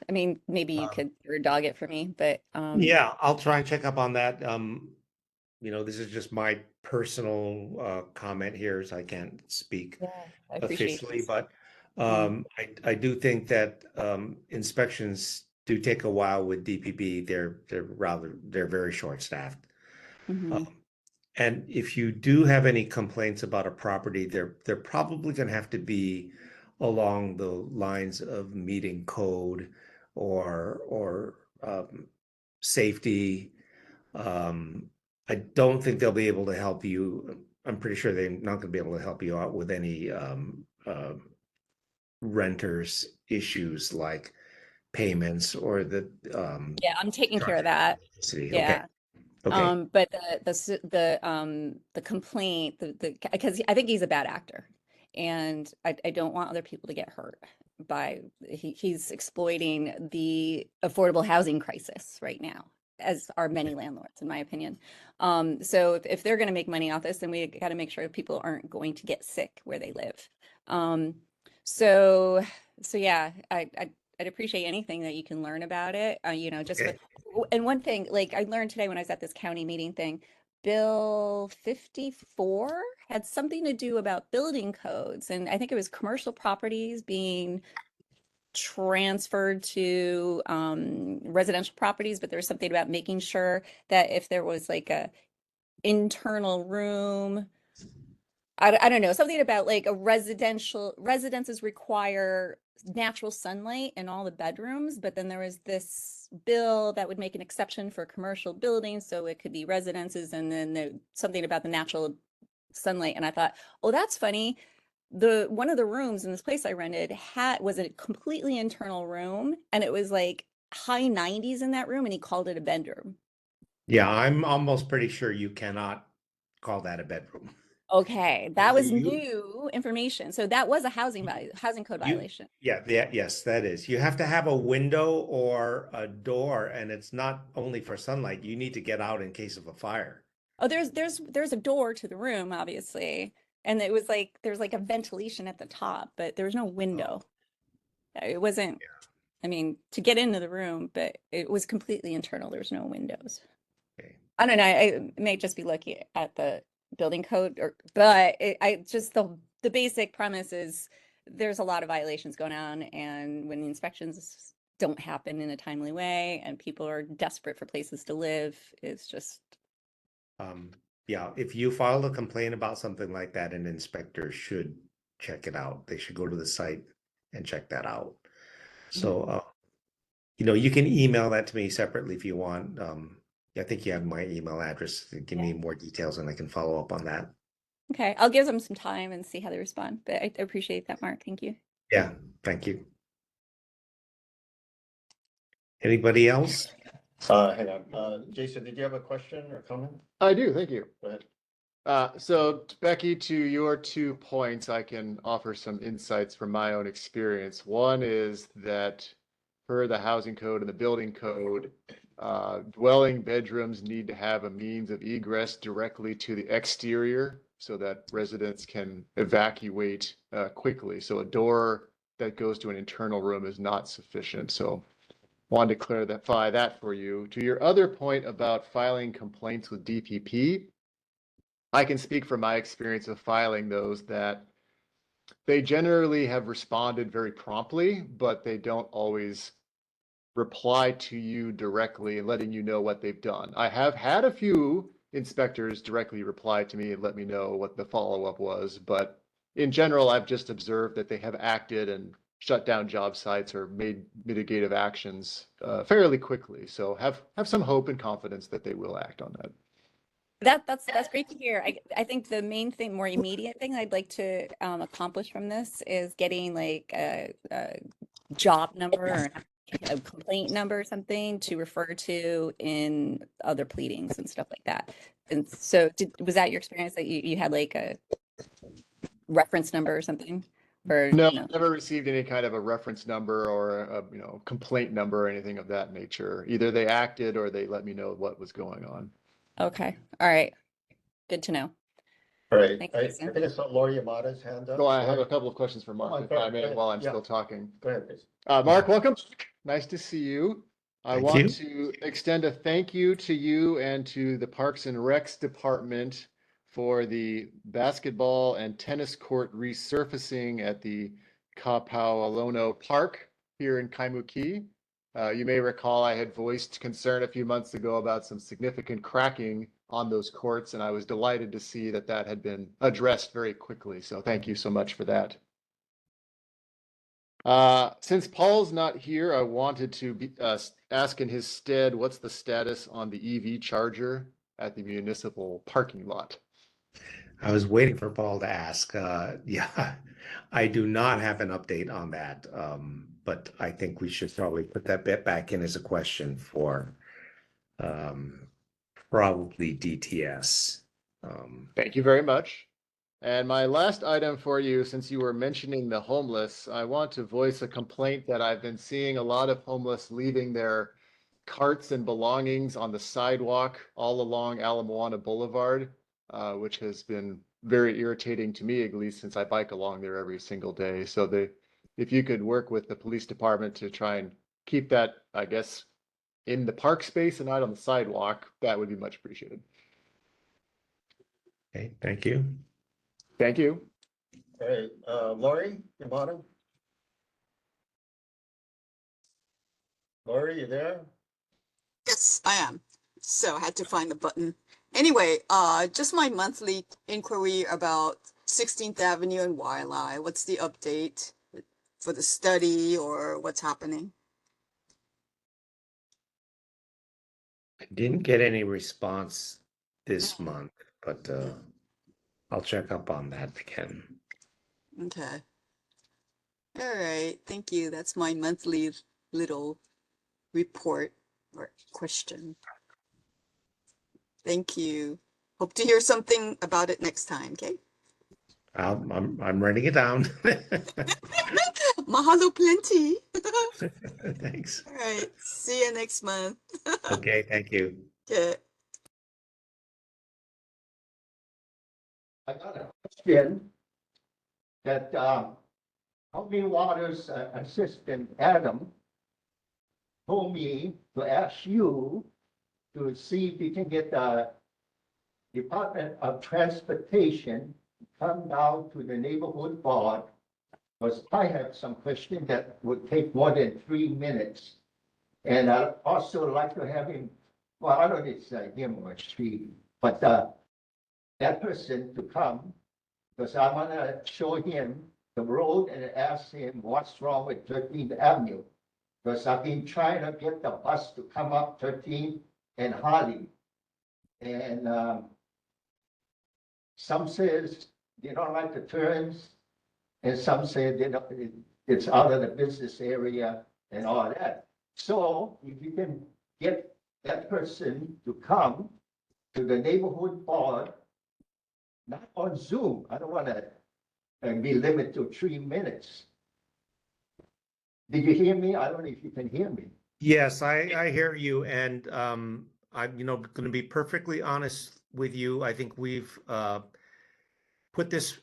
maybe you could dog it for me, but Yeah, I'll try and check up on that. This is just my personal comment here, so I can't speak yeah, I appreciate officially, this. but I do think that inspections do take a while with DPP. They're very short-staffed. Mhm. And if you do have any complaints about a property, they're probably going to have to be along the lines of meeting code or safety. I don't think they'll be able to help you. I'm pretty sure they're not going to be able to help you out with any renters issues like payments or the Yeah, I'm taking care of charging that. electricity. Okay. Yeah. Okay. But the complaint, because I think he's a bad actor, and I don't want other people to get hurt by he's exploiting the affordable housing crisis right now, as are many landlords, in my opinion. So if they're going to make money off this, then we got to make sure people aren't going to get sick where they live. So yeah, I'd appreciate anything that you can learn about it. Just Okay. and one thing, like I learned today when I was at this county meeting thing, Bill 54 had something to do about building codes. And I think it was commercial properties being transferred to residential properties, but there was something about making sure that if there was like a internal room, I don't know, something about like residences require natural sunlight in all the bedrooms, but then there was this bill that would make an exception for commercial buildings, so it could be residences, and then something about the natural sunlight. And I thought, oh, that's funny. One of the rooms in this place I rented was a completely internal room, and it was like high 90s in that room, and he called it a bedroom. Yeah, I'm almost pretty sure you cannot call that a bedroom. Okay, that was You new information. So that was a housing code you violation. yes, that is. You have to have a window or a door, and it's not only for sunlight. You need to get out in case of a fire. Oh, there's a door to the room, obviously. And it was like there's like a ventilation at the top, but there was no window. It wasn't, to get into the room, but it was completely internal. There was no windows. Okay. I don't know, I may just be looking at the building code but I just, the basic premise is there's a lot of violations going on, and when the inspections don't happen in a timely way and people are desperate for places to live, it's just. Yeah, if you file a complaint about something like that, an inspector should check it out. They should go to the site and check that out. So, you can email that to me separately if you want. I think you have my email address. Give me more details and I can follow up on that. Okay, I'll give them some time and see how they respond, but I appreciate that, Mark. Thank you. Yeah, thank you. Anybody else? Hang on. Jason, did you have a question or comment? I do, thank you. Go ahead. So Becky, to your 2 points, I can offer some insights from my own experience. One is that per the housing code and the building code, dwelling bedrooms need to have a means of egress directly to the exterior so that residents can evacuate quickly. So a door that goes to an internal room is not sufficient. So wanted to clarify that for you. To your other point about filing complaints with DPP, I can speak from my experience of filing those that they generally have responded very promptly, but they don't always reply to you directly and letting you know what they've done. I have had a few inspectors directly reply to me and let me know what the follow-up was, but in general, I've just observed that they have acted and shut down job sites or made mitigative actions fairly quickly. So have some hope and confidence that they will act on that. That's great to hear. I think the main thing, more immediate thing I'd like to accomplish from this is getting like a job number or a complaint number or something to refer to in other pleadings and stuff like that. And so was that your experience that you had like a reference number or something? Or No, never received any kind of a reference number or a complaint number or anything of that nature. Either they acted or they let me know what was going on. Okay. All right. Good to know. All right. Thanks, I Jason. think I saw Lori Yamada's hand up. So I have Lori? a couple of questions for Mark, if I may, while I'm still talking. Go ahead, please. Mark, welcome. Nice to see you. I Thank want you. to extend a thank you to you and to the Parks and Recs Department for the basketball and tennis court resurfacing at the Kapaualono Park here in Kaimuki. You may recall I had voiced concern a few months ago about some significant cracking on those courts, and I was delighted to see that that had been addressed very quickly. So thank you so much for that. Since Paul's not here, I wanted to ask in his stead, what's the status on the EV charger at the municipal parking lot? I was waiting for Paul to ask. Yeah, I do not have an update on that. But I think we should probably put that bit back in as a question for probably DTS. Thank you very much. And my last item for you, since you were mentioning the homeless, I want to voice a complaint that I've been seeing a lot of homeless leaving their carts and belongings on the sidewalk all along Ala Moana Boulevard, which has been very irritating to me, at least since I bike along there every single day. So if you could work with the police department to try and keep that, I guess, in the park space and not on the sidewalk, that would be much appreciated. Okay, thank you. Thank you. All right, Lori Yamada? Lori, you there? Yes, I am. So I had to find the button. Anyway, just my monthly inquiry about 16th Avenue and Wailea. What's the update for the study or what's happening? I didn't get any response this month, but I'll check up on that again. Okay. All right. Thank you. That's my monthly little report or question. Thank you. Hope to hear something about it next time. Okay. I'm writing it down. Mahalo plenty. Thanks. All right. See you next month. Okay, thank you. Okay. I got a question that Holy Waters assistant Adam told me to ask you to see if you can get the Department of Transportation to come down to the neighborhood board, because I have some question that would take more than 3 minutes. And I'd also like to have him, well, I don't need to say him or she, but that person to come, because I want to show him the road and ask him what's wrong with 13th Avenue. Because I've been trying to get the bus to come up 13th and Hardy. And some says they don't like the turns, and some say they don't, it's out of the business area and all that. So if you can get that person to come to the neighborhood board, not on Zoom, I don't want to be limited to 3 minutes. Did you hear me? I don't know if you can hear me. Yes, I hear you, and I'm going to be perfectly honest with you. I think we've put this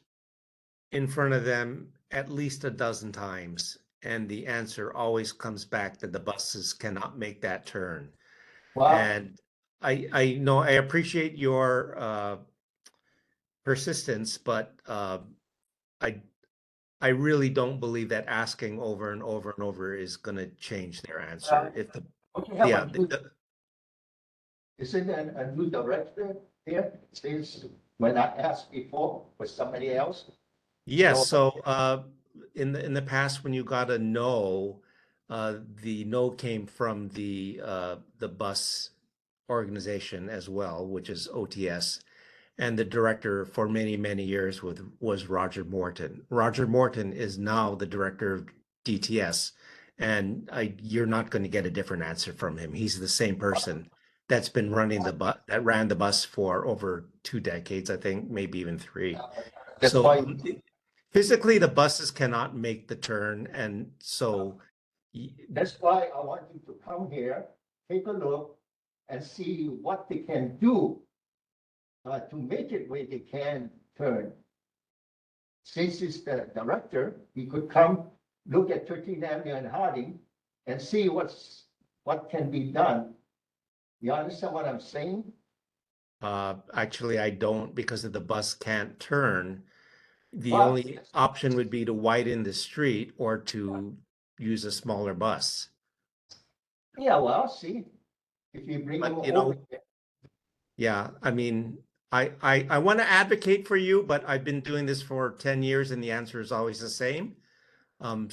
in front of them at least a dozen times, and the answer always comes back that the buses cannot make that turn. Wow. And I know I appreciate your persistence, but I really don't believe that asking over and over and over is going to change their answer. If the Okay, yeah, isn't a new director here? Since when I asked before with somebody else? yes. So in the past, when you got a no, the no came from the bus organization as well, which is OTS. And the director for many years was Roger Morton. Roger Morton is now the director of DTS, and you're not going to get a different answer from him. He's the same person that's been running that ran the bus for over 2 decades, I think, maybe even 3. That's So why physically, the buses cannot make the turn, and so that's why I want you to come here, take a look, and see what they can do to make it where they can turn. Since he's the director, he could come look at 13th Avenue and Harding and see what can be done. You understand what I'm saying? actually, I don't, because if the bus can't turn, the Well, only option would be to widen the street or to use a smaller bus. yeah, well, see, if you bring them But you over know, here. yeah, I mean, I want to advocate for you, but I've been doing this for 10 years and the answer is always the same. But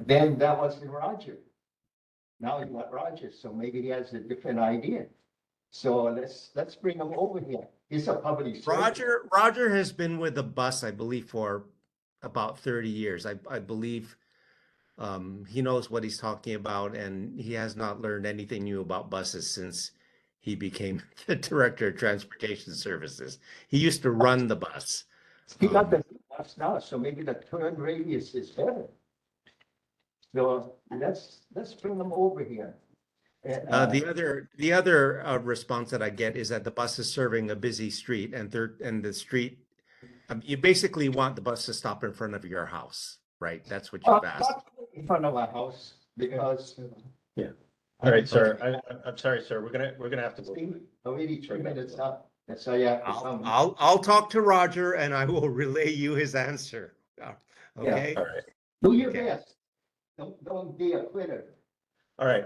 then that wasn't Roger. Now you want Roger, so maybe he has a different idea. So let's bring him over here. He's a public servant. Roger has been with the bus, I believe, for about 30 years. I believe he knows what he's talking about, and he has not learned anything new about buses since he became the director of transportation services. He used to run the bus. He got the bus now, so maybe the turn radius is better. So let's bring them over here. And, The other response that I get is that the bus is serving a busy street, and the street, you basically want the bus to stop in front of your house, right? That's what you've asked. not in front of our house, because Yeah. All right, sir. I'm sorry, sir. We're gonna have to go. already 3 minutes up. That's how you have to come. I'll talk to Roger and I will relay you his answer. Okay? All right. Do your Okay. best. Don't be a quitter. All right.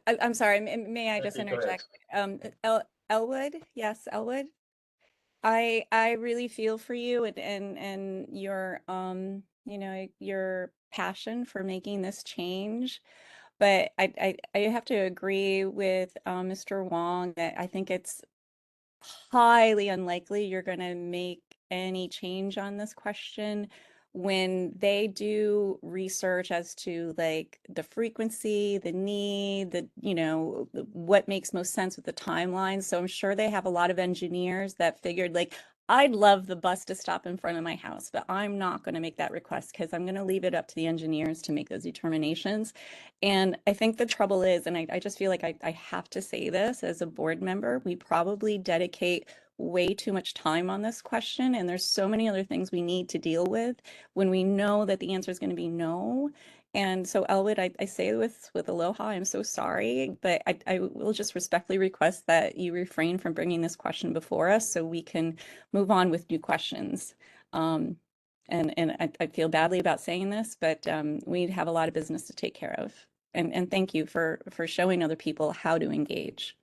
I'm sorry, may I just Okay, go ahead. interject? Elwood, yes, Elwood. I really feel for you and your your passion for making this change. But I have to agree with Mr. Wong that I think it's highly unlikely you're going to make any change on this question when they do research as to like the frequency, the need, what makes most sense with the timeline. So I'm sure they have a lot of engineers that figured like, I'd love the bus to stop in front of my house, but I'm not going to make that request because I'm going to leave it up to the engineers to make those determinations. And I think the trouble is, and I just feel like I have to say this as a board member, we probably dedicate way too much time on this question. And there's so many other things we need to deal with when we know that the answer is going to be no. And so Elwood, I say with aloha, I'm so sorry, but I will just respectfully request that you refrain from bringing this question before us so we can move on with new questions. And I feel badly about saying this, but we have a lot of business to take care of. And thank you for showing other people how to engage.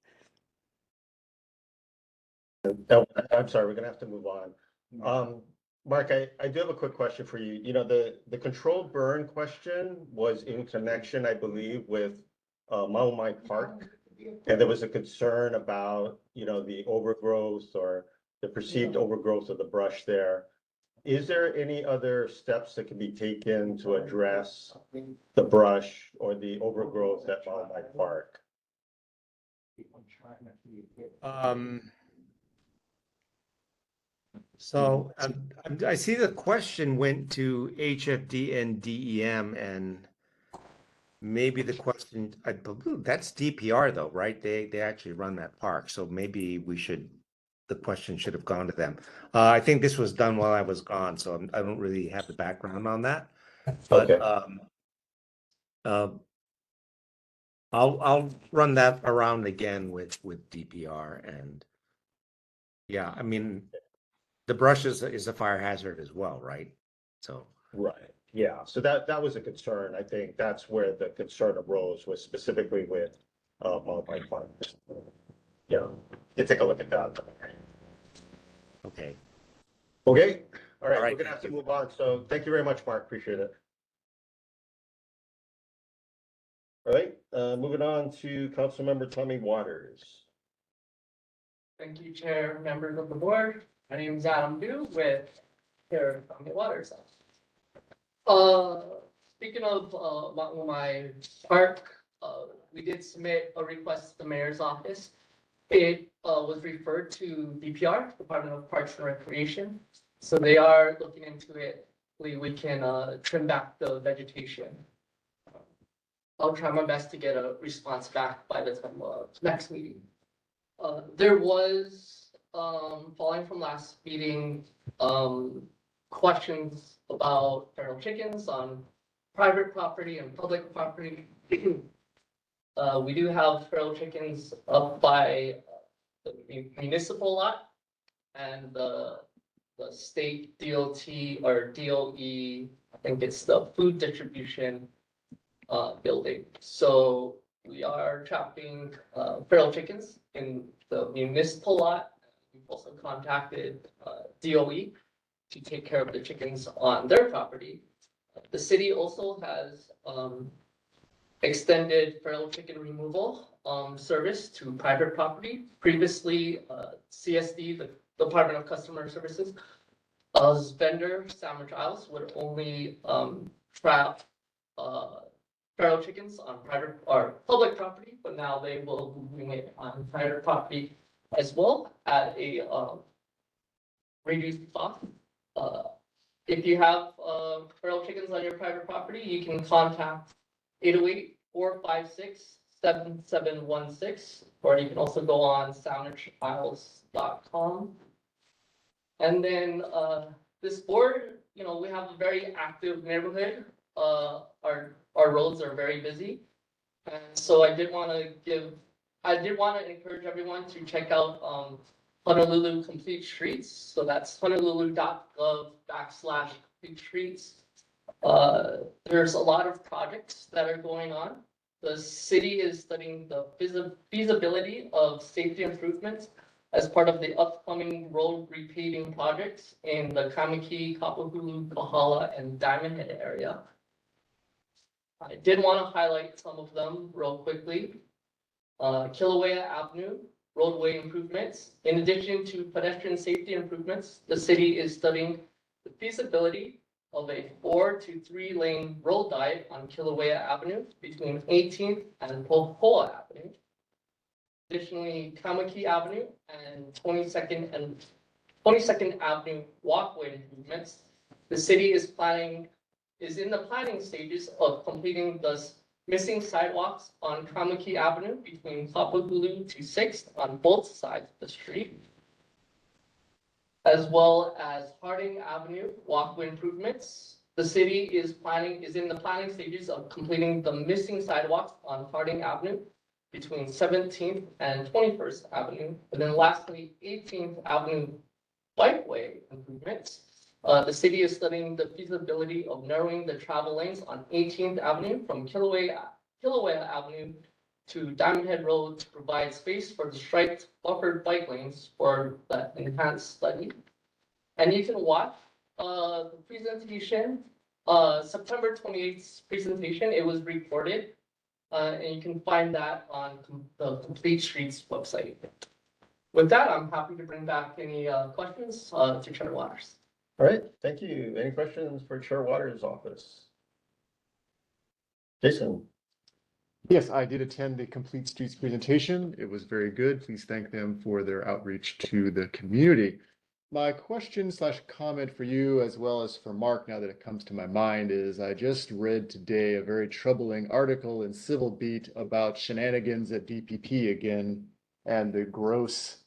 Oh, I'm sorry, we're gonna have to move on. Mark, I do have a quick question for you. You know, the controlled burn question was in connection, I believe, with Maumai Park. And there was a concern about, you know, the overgrowth or the perceived overgrowth of the brush there. Is there any other steps that can be taken to address the brush or the overgrowth at Maumai Park? So I see the question went to HFD and DEM, and maybe the question, I believe that's DPR though, right? They actually run that park, so maybe the question should have gone to them. I think this was done while I was gone, so I don't really have the background on that. But I'll run that around again with DPR, and yeah, I mean, the brush is a fire hazard as well, right? So. Right, yeah, so that was a concern. I think that's where the concern arose, was specifically with Maumai Park. Yeah, you take a look at that. Okay. Okay, all right, All right, we're gonna have thank to you. move on. So thank you very much, Mark. Appreciate it. All right, moving on to Councilmember Tommy Waters. Thank you, Chair, members of the board. My name is Adam Du with Chair Tommy Waters. Speaking of Maumai Park, we did submit a request to the mayor's office. It was referred to DPR, Department of Parks and Recreation. So they are looking into it. We can trim back the vegetation. I'll try my best to get a response back by the time of next meeting. There was, following from last meeting, questions about feral chickens on private property and public property. We do have feral chickens up by the municipal lot and the state DOT or DOE, I think it's the food distribution building. So we are trapping feral chickens in the municipal lot. We've also contacted DOE to take care of the chickens on their property. The city also has extended feral chicken removal service to private property. Previously, CSD, the Department of Customer Services, as vendor Sandwich Isles would only trap feral chickens on private or public property, but now they will be doing it on private property as well at a reduced cost. If you have feral chickens on your private property, you can contact 808-456-7716, or you can also go on sandwichisles.com. And then this board, you know, we have a very active neighborhood. Our roads are very busy. And so I did want to encourage everyone to check out Honolulu Complete Streets. So that's honolulu.gov/complete streets. There's a lot of projects that are going on. The city is studying the feasibility of safety improvements as part of the upcoming road repaving projects in the Kaimuki, Kapahulu, Kahala, and Diamond Head area. I did want to highlight some of them real quickly. Kilauea Avenue roadway improvements. In addition to pedestrian safety improvements, the city is studying the feasibility of a 4 to 3 lane road diet on Kilauea Avenue between 18th and Pohoa Avenue. Additionally, Kaimuki Avenue and 22nd Avenue walkway improvements. The city is in the planning stages of completing the missing sidewalks on Kaimuki Avenue between Kapahulu to 6th on both sides of the street, as well as Harding Avenue walkway improvements The city is in the planning stages of completing the missing sidewalks on Harding Avenue between 17th and 21st Avenue. And then lastly, 18th Avenue bikeway improvements. The city is studying the feasibility of narrowing the travel lanes on 18th Avenue from Kilauea Avenue to Diamond Head Road to provide space for the striped buffered bike lanes for the enhanced study. And you can watch the presentation, September 28th presentation. It was recorded, and you can find that on the Complete Streets website. With that, I'm happy to bring back any questions to Chair Waters. All right, thank you. Any questions for Chair Waters' office? Jason? Yes, I did attend the Complete Streets presentation. It was very good. Please thank them for their outreach to the community. My question / comment for you, as well as for Mark, now that it comes to my mind, is I just read today a very troubling article in Civil Beat about shenanigans at DPP again and the gross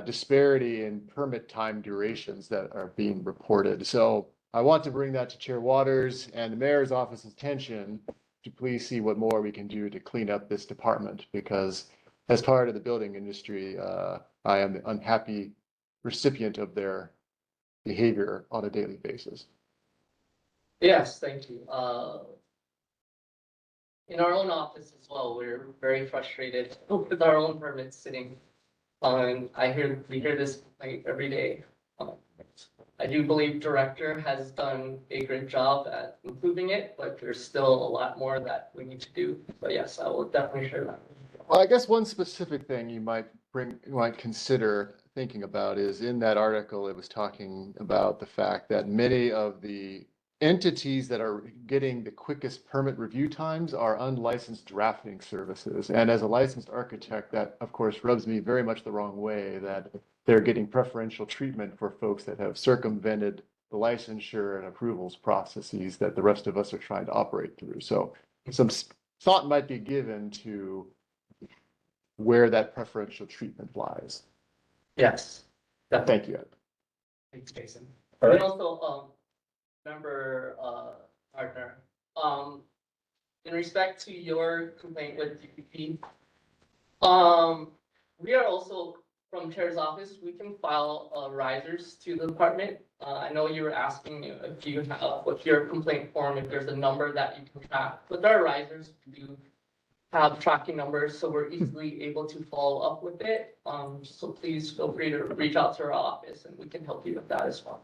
disparity in permit time durations that are being reported. So I want to bring that to Chair Waters and the mayor's office's attention to please see what more we can do to clean up this department, because as part of the building industry, I am the unhappy recipient of their behavior on a daily basis. Yes, thank you. In our own office as well, we're very frustrated with our own permits sitting. And we hear this like every day. I do believe director has done a great job at improving it, but there's still a lot more that we need to do. But yes, I will definitely share that. Well, I guess one specific thing you might consider thinking about is in that article, it was talking about the fact that many of the entities that are getting the quickest permit review times are unlicensed drafting services. And as a licensed architect, that of course rubs me very much the wrong way that they're getting preferential treatment for folks that have circumvented the licensure and approvals processes that the rest of us are trying to operate through. So some thought might be given to where that preferential treatment lies. Yes. Thank you, Ed. Thanks, Jason. All right. And also, member partner, in respect to your complaint with DPP, we are also from Chair's office. We can file risers to the department. I know you were asking if you have what's your complaint form, if there's a number that you can track. But our risers do have tracking numbers, so we're easily able to follow up with it. So please feel free to reach out to our office, and we can help you with that as well.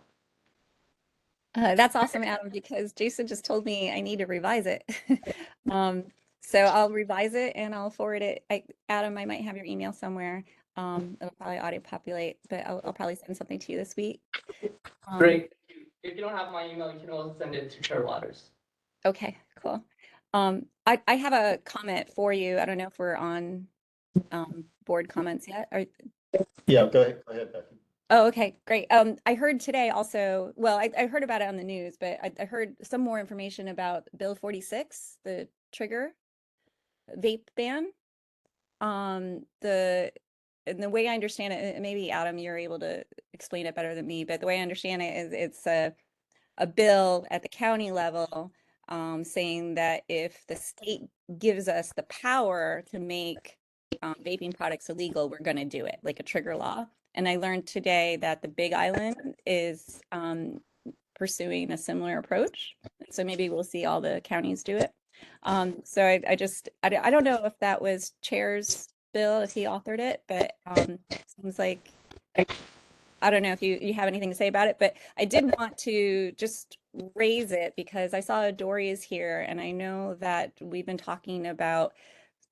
That's awesome, Adam, because Jason just told me I need to revise it. So I'll revise it and I'll forward it. Adam, I might have your email somewhere. It'll probably auto populate, but I'll probably send something to you this week. Great. If you don't have my email, you can always send it to Chair Waters. Okay, cool. I have a comment for you. I don't know if we're on board comments yet. Yeah, go ahead, Becky. Oh, okay, great. I heard today also, well, I heard about it on the news, but I heard some more information about Bill 46, the trigger vape ban. And the way I understand it, and maybe Adam, you're able to explain it better than me, but the way I understand it is it's a bill at the county level saying that if the state gives us the power to make vaping products illegal, we're going to do it, like a trigger law. And I learned today that the Big Island is pursuing a similar approach. So maybe we'll see all the counties do it. So I don't know if that was Chair's bill, if he authored it, but seems like, I don't know if you have anything to say about it, but I did want to just raise it because I saw Dory is here, and I know that we've been talking about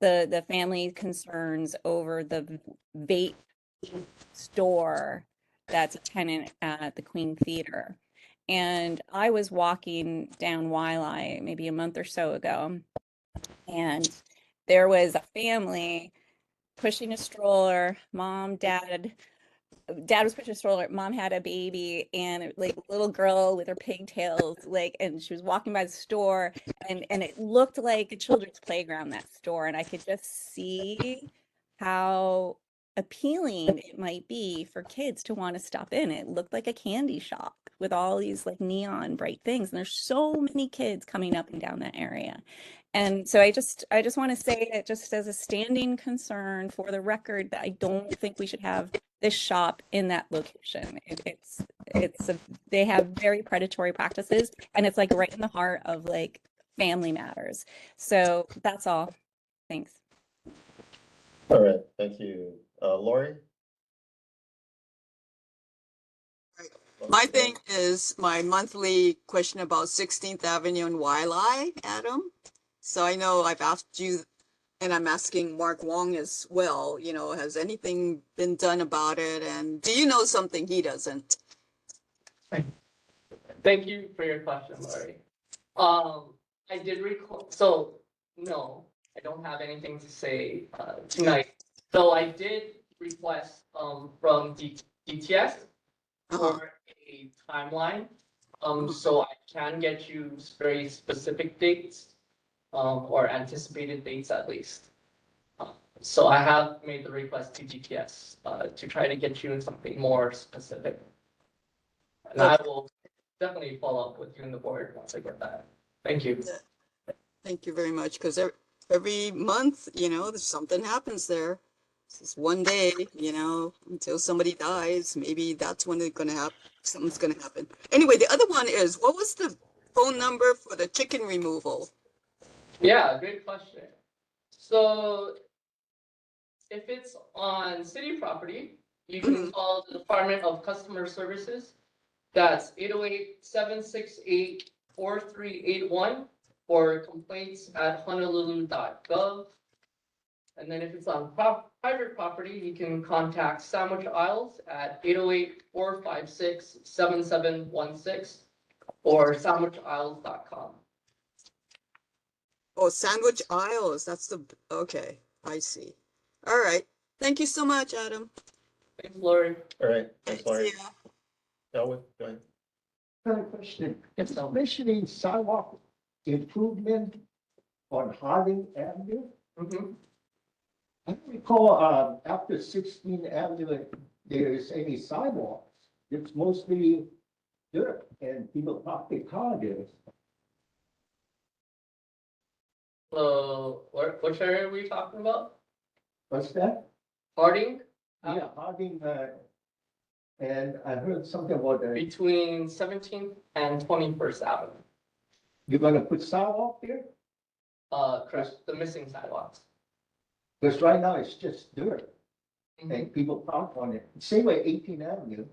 the family concerns over the vape store that's a tenant at the Queen Theater. And I was walking down Wiley maybe a month or so ago, and there was a family pushing a stroller, mom, dad was pushing a stroller, mom had a baby, and like little girl with her pigtails, like, and she was walking by the store, and it looked like a children's playground, that store, and I could just see how appealing it might be for kids to want to stop in. It looked like a candy shop with all these like neon bright things. And there's so many kids coming up and down that area. And so I just want to say it just as a standing concern for the record that I don't think we should have this shop in that location. They have very predatory practices, and it's like right in the heart of like family matters. So that's all. Thanks. All right, thank you. Lori? My thing is my monthly question about 16th Avenue and Waialae, Adam. So I know I've asked you, and I'm asking Mark Wong as well, you know, has anything been done about it? And do you know something he doesn't? Thank you for your question, Lori. I did recall, so no, I don't have anything to say tonight. So I did request from DTS for a timeline. So I can get you very specific dates, or anticipated dates at least. So I have made the request to DTS to try to get you something more specific. And I will definitely follow up with you in the board once I get that. Thank you. Thank you very much, because every month, you know, there's something happens there. It's one day, you know, until somebody dies, maybe that's when it's gonna happen. Something's gonna happen. Anyway, the other one is, what was the phone number for the chicken removal? Yeah, great question. So if it's on city property, you can call the Department of Customer Services. That's 808-768-4381 or complaints@honolulu.gov. And then if it's on private property, you can contact Sandwich Isles at 808-456-7716 or sandwichiles.com. Oh, Sandwich Isles, that's the, okay, I see. All right, thank you so much, Adam. Thanks, Lori. All right, thanks, Lori. See ya. Elwood, go ahead. Another question, especially sidewalk improvement on Harding Avenue. I don't recall, after 16th Avenue, there's any sidewalks. It's mostly dirt and people park their car there. So which area are we talking about? What's that? Harding? Yeah, Harding, and I heard something about that. Between 17th and 21st Avenue. You're gonna put sidewalk there? Correct, the missing sidewalks. Because right now it's just dirt. And people park on it. Same way 18th Avenue.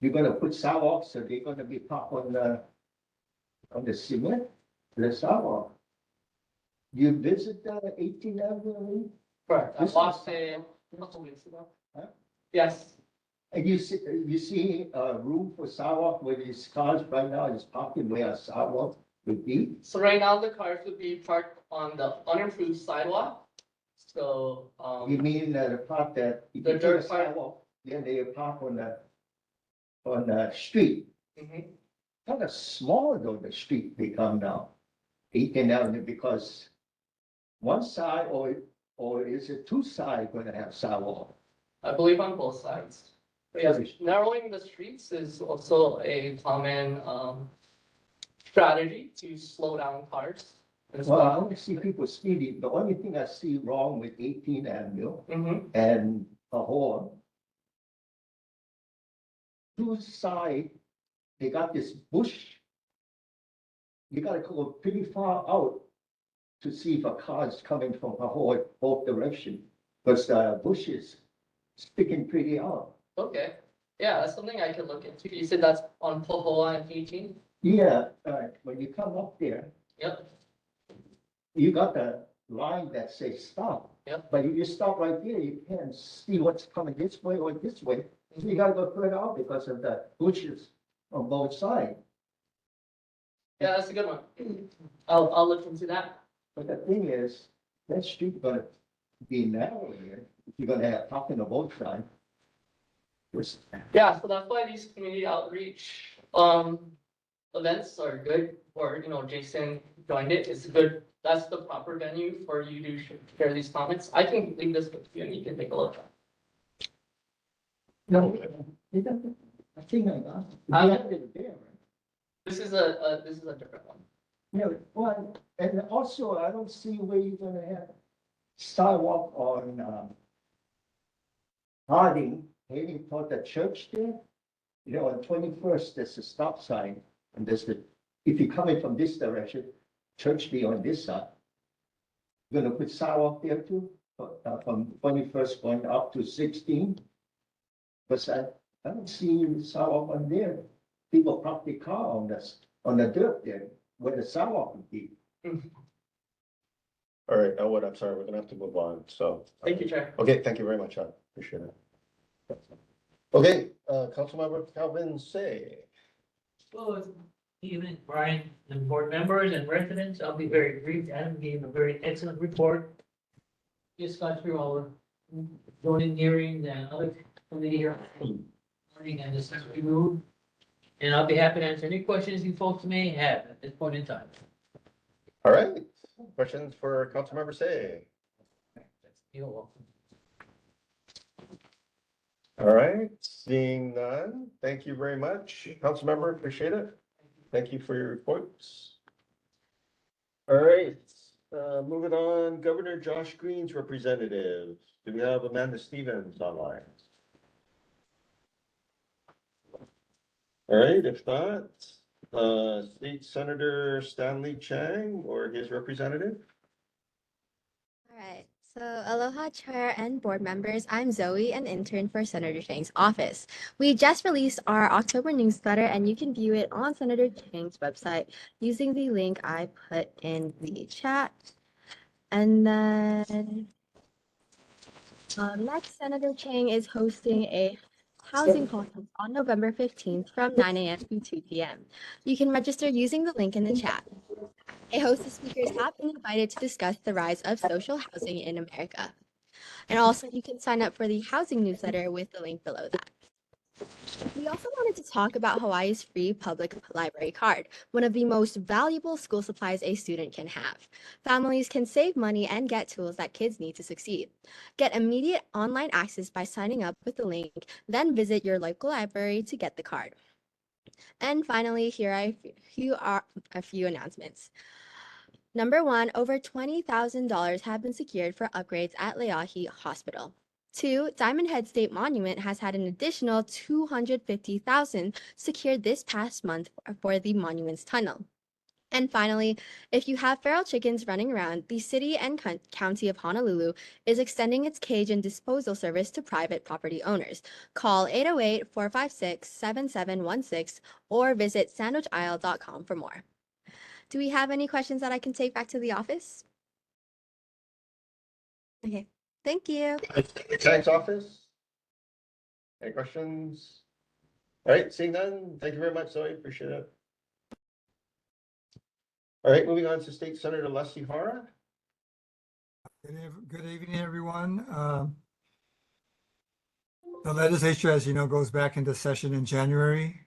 You're gonna put sidewalks, so they're gonna be parked on the cement, the sidewalk. You visit 18th Avenue? Correct, I This walked is- it a couple weeks ago. Huh? Yes. And you see room for sidewalk where these cars right now is parking where a sidewalk would be? So right now the cars would be parked on the unimproved sidewalk. So, You mean the part that if The you put a dirt part? sidewalk, then they park on the street. Kind of small though, the street become now. 18th Avenue, because one side or is it two sides gonna have sidewalk? I believe on both sides. But yes, narrowing the streets is also a common strategy to slow down cars as Well, I well. only see people speeding. The only thing I see wrong with 18th Avenue Mhm. and a horn. Two side, they got this bush. You gotta go pretty far out to see if a car is coming from a whole both direction. Because the bush is sticking pretty out. Okay, yeah, that's something I could look into. You said that's on Pohoa and 18? Yeah, when you come up there, Yep, you got the line that says stop. Yep. But if you stop right there, you can't see what's coming this way or this way. So you gotta go further out because of the bushes on both sides. yeah, that's a good one. I'll look into that. But the thing is, that street gonna be narrow here. You're gonna have parking on both sides. Yeah, so that's why these community outreach events are good, or Jason joined it. It's good. That's the proper venue for you to share these comments. I can leave this with you and you can take a look. No, I think I got it. I- You have it there, right? This is a different one. Yeah, well, and also I don't see where you're gonna have sidewalk on, Harding, heading toward the church there. You know, on 21st, there's a stop sign, and there's the, if you're coming from this direction, church be on this side. You're gonna put sidewalk there too, from 21st going up to 16. Because I don't see sidewalk on there. People park their car on the dirt there, where the sidewalk would be. All right, Elwood, I'm sorry, we're gonna have to move on, so. Thank you, Chair. Okay, thank you very much, I appreciate it. Okay, Councilmember Calvin Say. Well, evening, Brian, and board members and residents. I'll be very brief. Adam gave a very excellent report. Just got through all the zoning hearings and other committee hearing and this is removed. And I'll be happy to answer any questions you folks may have at this point in time. All right, questions for Councilmember Say? You're welcome. All right, seeing none, thank you very much, Councilmember, appreciate it. Thank you for your reports. All right, moving on, Governor Josh Green's representative. Do we have Amanda Stevens online? All right, if not, State Senator Stanley Chang or his representative. All right. So, aloha, chair and board members. I'm Zoe, an intern for Senator Chang's office. We just released our October newsletter, and you can view it on Senator Chang's website using the link I put in the chat. And then next, Senator Chang is hosting a housing conference on November 15th from 9 a.m. to 2 p.m. You can register using the link in the chat. A host of speakers have been invited to discuss the rise of social housing in America. And also, you can sign up for the housing newsletter with the link below that. We also wanted to talk about Hawaii's free public library card, one of the most valuable school supplies a student can have. Families can save money and get tools that kids need to succeed. Get immediate online access by signing up with the link, then visit your local library to get the card. And finally, here are a few announcements. Number one, over $20,000 have been secured for upgrades at Leahi Hospital. 2, Diamond Head State Monument has had an additional $250,000 secured this past month for the monument's tunnel. And finally, if you have feral chickens running around, the city and county of Honolulu is extending its cage and disposal service to private property owners. Call 808-456-7716 or visit sandwichisle.com for more. Do we have any questions that I can take back to the office? Okay, thank you. Chang's office? Any questions? All right, seeing none, thank you very much, Zoe, appreciate it. All right, moving on to State Senator Leslie Hara. Good evening, everyone. The legislature, as you know, goes back into session in January.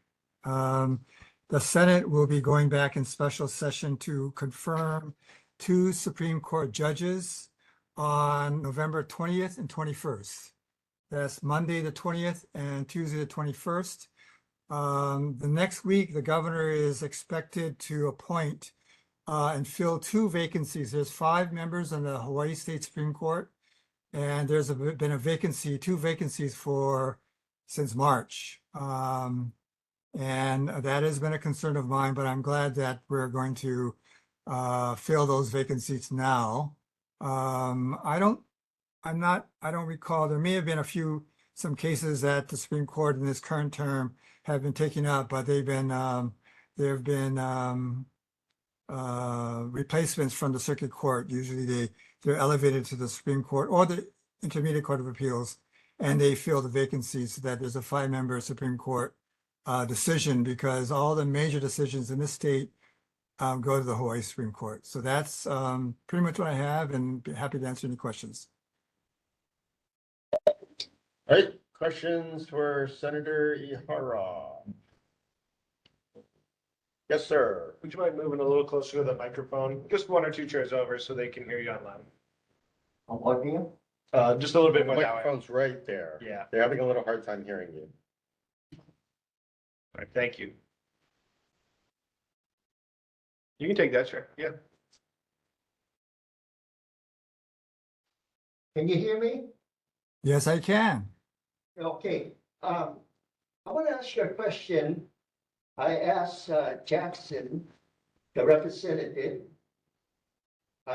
The Senate will be going back in special session to confirm 2 Supreme Court judges on November 20th and 21st. That's Monday, the 20th and Tuesday, the 21st. The next week, the governor is expected to appoint and fill 2 vacancies. There's 5 members on the Hawaii State Supreme Court, and there's been a vacancy, 2 vacancies since March. And that has been a concern of mine, but I'm glad that we're going to fill those vacancies now. I don't recall, there may have been some cases that the Supreme Court in this current term have been taking up, but there have been replacements from the circuit court. Usually they're elevated to the Supreme Court or the Intermediate Court of Appeals, and they fill the vacancies so that there's a 5-member Supreme Court decision, because all the major decisions in this state go to the Hawaii Supreme Court. So that's pretty much what I have, and be happy to answer any questions. All right, questions for Senator Ihara? Yes, sir. Would you mind moving a little closer to the microphone? Just 1 or 2 chairs over so they can hear you online. I'm working. Just a little bit The more that way. microphone's right there. Yeah. They're having a little hard time hearing you. All right, thank you. You can take that, sure. Yeah. Can you hear me? Yes, I can. Okay, I want to ask you a question. I asked Jackson, the representative,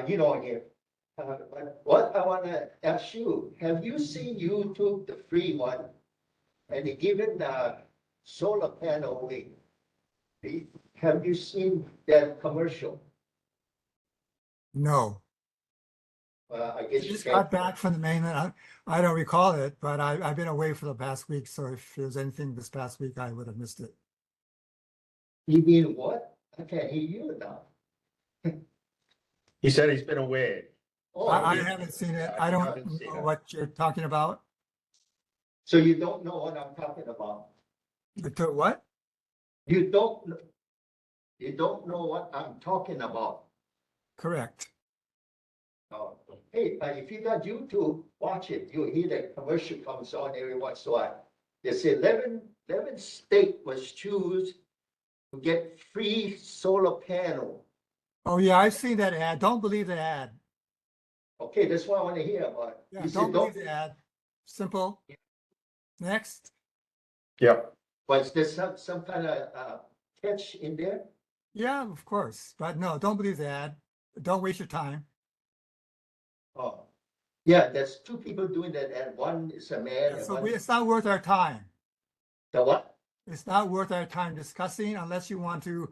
you know him. But what I want to ask you, have you seen YouTube, the free one, and they given the solar panel away? Have you seen that commercial? No. I guess you Just can't. got back from the mainland. I don't recall it, but I've been away for the past week. So if there's anything this past week, I would have missed it. You mean what? I can't hear you now. He said he's been away. Oh, I you- haven't seen it. Yeah, I you don't haven't seen know it. what you're talking about. So you don't know what I'm talking about? What? You don't know what I'm talking about? Correct. Oh, hey, if you got YouTube, watch it. You'll hear that commercial comes on every once in a while. There's 11 state was choose to get free solar panel. Oh yeah, I've seen that ad. Don't believe the ad. Okay, that's what I want to hear about. Yeah, You said don't believe the ad. Simple. Next. Yep. Was there some kind of catch in there? Yeah, of course. But no, don't believe the ad. Don't waste your time. Oh, yeah, there's two people doing that, and one is a man Yeah, and so one. it's not worth our time. The what? It's not worth our time discussing unless you want to,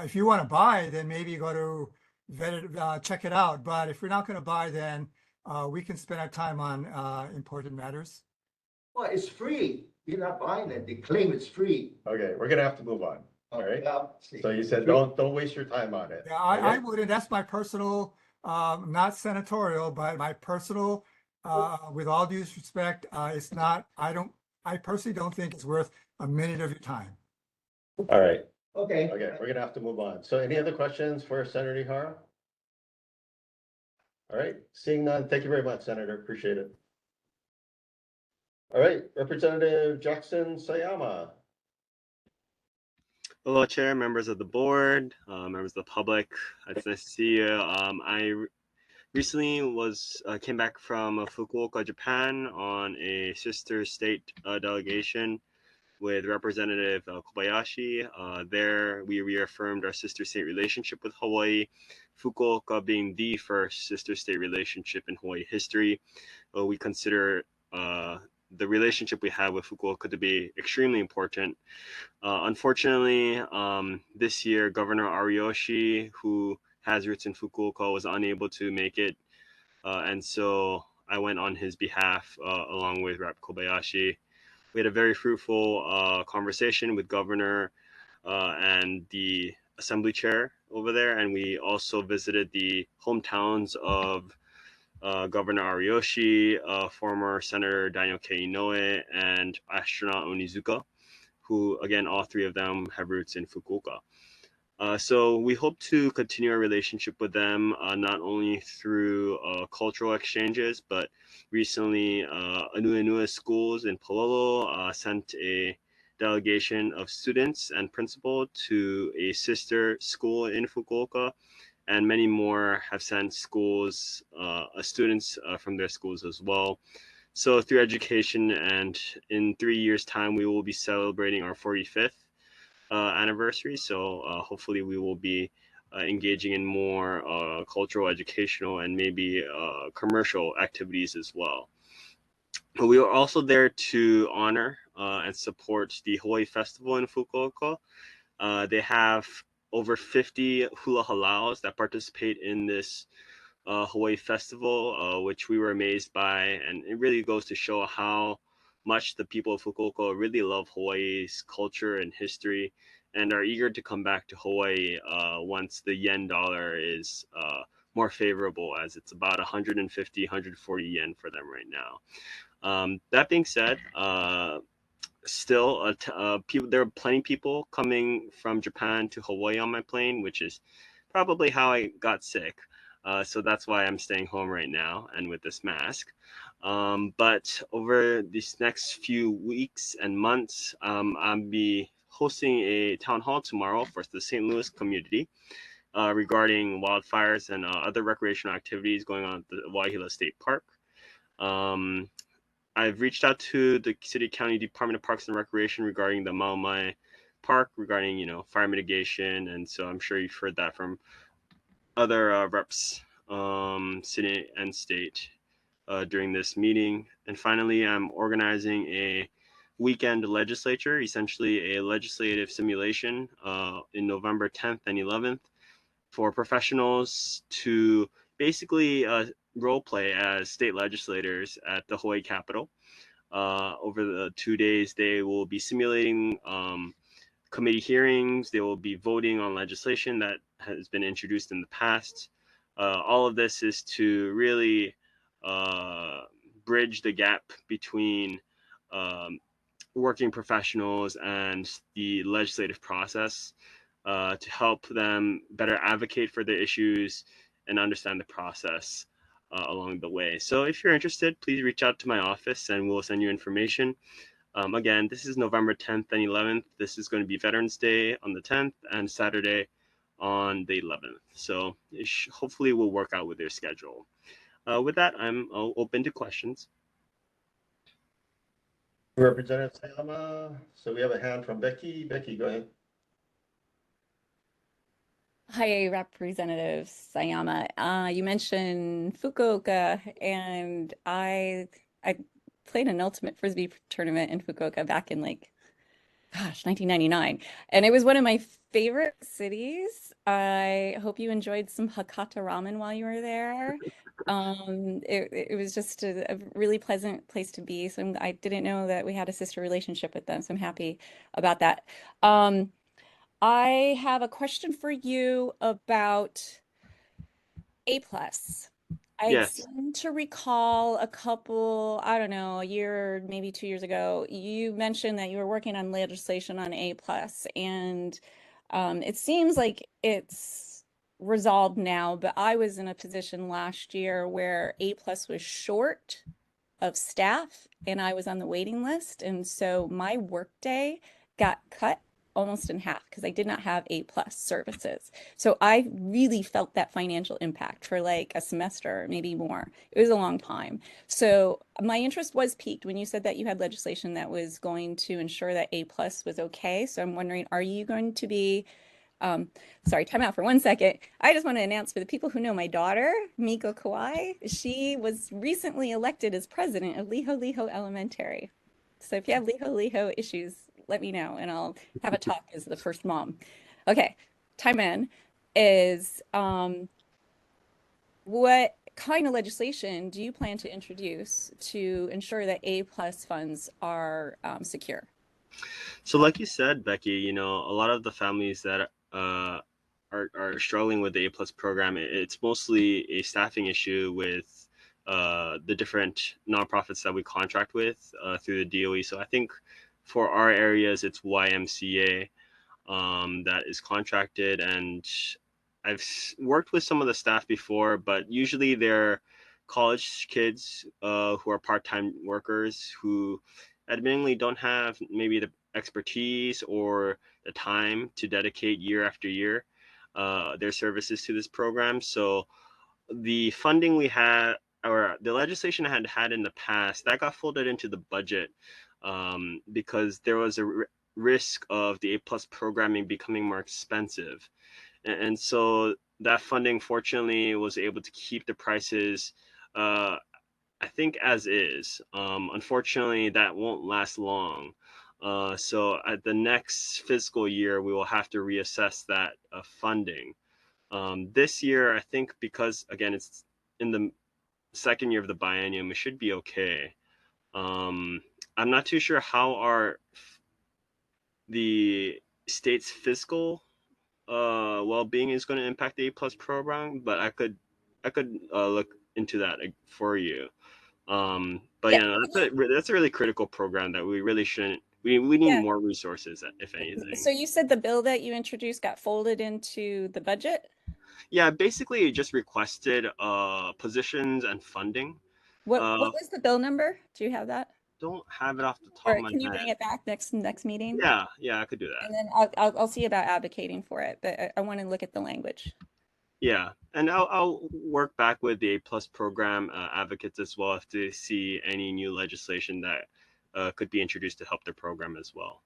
if you want to buy, then maybe go to vet it, check it out. But if we're not going to buy, then we can spend our time on important matters. Well, it's free. You're not buying it. They claim it's free. Okay, we're gonna have to move on. All right. Well, So you said don't waste your time on it. Yeah, I Okay? wouldn't. That's my personal, not senatorial, but my personal, with all due respect, it's not, I personally don't think it's worth a minute of your time. All right. Okay. Okay, we're gonna have to move on. So any other questions for Senator Ihara? All right, seeing none, thank you very much, Senator. Appreciate it. All right, Representative Jackson Sayama. Hello, Chair, members of the board, members of the public. It's nice to see you. Recently came back from Fukuoka, Japan, on a sister state delegation with Representative Kobayashi. There, we reaffirmed our sister state relationship with Hawaii, Fukuoka being the first sister state relationship in Hawaii history. We consider the relationship we have with Fukuoka to be extremely important. Unfortunately, this year, Governor Ariyoshi, who has roots in Fukuoka, was unable to make it. And so I went on his behalf along with Rep. Kobayashi. We had a very fruitful conversation with Governor and the Assembly Chair over there. And we also visited the hometowns of Governor Ariyoshi, former Senator Daniel K. Inoue, and astronaut Onizuka, who, again, all three of them have roots in Fukuoka. So we hope to continue our relationship with them, not only through cultural exchanges, but recently Anuenue Schools in Palolo sent a delegation of students and principal to a sister school in Fukuoka, and many more have sent students from their schools as well. So through education, and in 3 years' time, we will be celebrating our 45th anniversary. So hopefully we will be engaging in more cultural, educational, and maybe commercial activities as well. But we are also there to honor and support the Hawaii Festival in Fukuoka. They have over 50 hula halaus that participate in this Hawaii Festival, which we were amazed by. And it really goes to show how much the people of Fukuoka really love Hawaii's culture and history and are eager to come back to Hawaii once the yen dollar is more favorable, as it's about 150, 140 yen for them right now. That being said, still, there are plenty of people coming from Japan to Hawaii on my plane, which is probably how I got sick. So that's why I'm staying home right now and with this mask. But over these next few weeks and months, I'll be hosting a town hall tomorrow for the St. Louis community regarding wildfires and other recreational activities going on at the Waihila State Park. I've reached out to the City County Department of Parks and Recreation regarding the Maumai Park, regarding, you know, fire mitigation. And so I'm sure you've heard that from other reps, city and state, during this meeting. And finally, I'm organizing a weekend legislature, essentially a legislative simulation in November 10th and 11th for professionals to basically role play as state legislators at the Hawaii Capitol. Over the 2 days, they will be simulating committee hearings. They will be voting on legislation that has been introduced in the past. All of this is to really bridge the gap between working professionals and the legislative process, to help them better advocate for their issues and understand the process along the way. So if you're interested, please reach out to my office and we'll send you information. Again, this is November 10th and 11th. This is going to be Veterans Day on the 10th and Saturday on the 11th. So hopefully we'll work out with their schedule. With that, I'm open to questions. Representative Sayama. So we have a hand from Becky. Becky, go ahead. Hi, Representative Sayama. You mentioned Fukuoka, and I played an ultimate frisbee tournament in Fukuoka back in 1999, and it was one of my favorite cities. I hope you enjoyed some Hakata ramen while you were there. It was just a really pleasant place to be. So I didn't know that we had a sister relationship with them, so I'm happy about that. I have a question for you about A+. I Yes. seem to recall a couple, I don't know, a year, maybe 2 years ago, you mentioned that you were working on legislation on A+, and it seems like it's resolved now, but I was in a position last year where A+ was short of staff and I was on the waiting list. And so my workday got cut almost in half because I did not have A+ services. So I really felt that financial impact for like a semester, maybe more. It was a long time. So my interest was piqued when you said that you had legislation that was going to ensure that A+ was okay. So I'm wondering, are you going to be sorry, time out for 1 second. I just want to announce for the people who know my daughter, Miko Kawai, she was recently elected as president of Liho Liho Elementary. So if you have Liho Liho issues, let me know and I'll have a talk as the first mom. Okay, time in is what kind of legislation do you plan to introduce to ensure that A+ funds are secure? So like you said, Becky, you know, a lot of the families that are struggling with the A+ program, it's mostly a staffing issue with the different nonprofits that we contract with through the DOE. So I think for our areas, it's YMCA that is contracted, and I've worked with some of the staff before, but usually they're college kids who are part-time workers who admittedly don't have maybe the expertise or the time to dedicate year after year their services to this program. So the funding we had, or the legislation I had in the past, that got folded into the budget because there was a risk of the A+ programming becoming more expensive. And so that funding fortunately was able to keep the prices I think as is. Unfortunately, that won't last long. So at the next fiscal year, we will have to reassess that funding. This year, I think because again it's in the second year of the biennium, it should be okay. I'm not too sure how the state's fiscal well-being is going to impact the A+ program, but I could look into that for you. But Yeah. yeah, that's a really critical program that we really shouldn't. We need Yeah. more resources, if anything. So you said the bill that you introduced got folded into the budget? Yeah, basically it just requested positions and funding. What Uh, was the bill number? Do you have that? don't have it off the top Or of my can you bring head. it back next meeting? Yeah, I could do that. And then I'll see about advocating for it, but I want to look at the language. Yeah, and I'll work back with the A Plus program advocates as well to see any new legislation that could be introduced to help their program as well.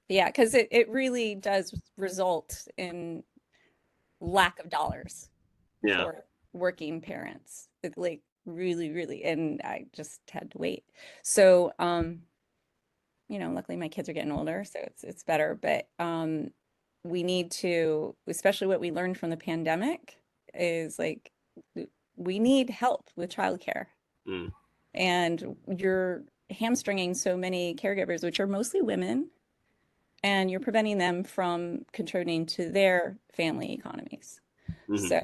Yeah, because it really does result in lack of dollars Yeah. for working parents. Like really, really, and I just had to wait. So, luckily my kids are getting older, so it's better. But we need to, especially what we learned from the pandemic, is like we need help with childcare. Mm. And you're hamstringing so many caregivers, which are mostly women, and you're preventing them from contributing to their family economies. So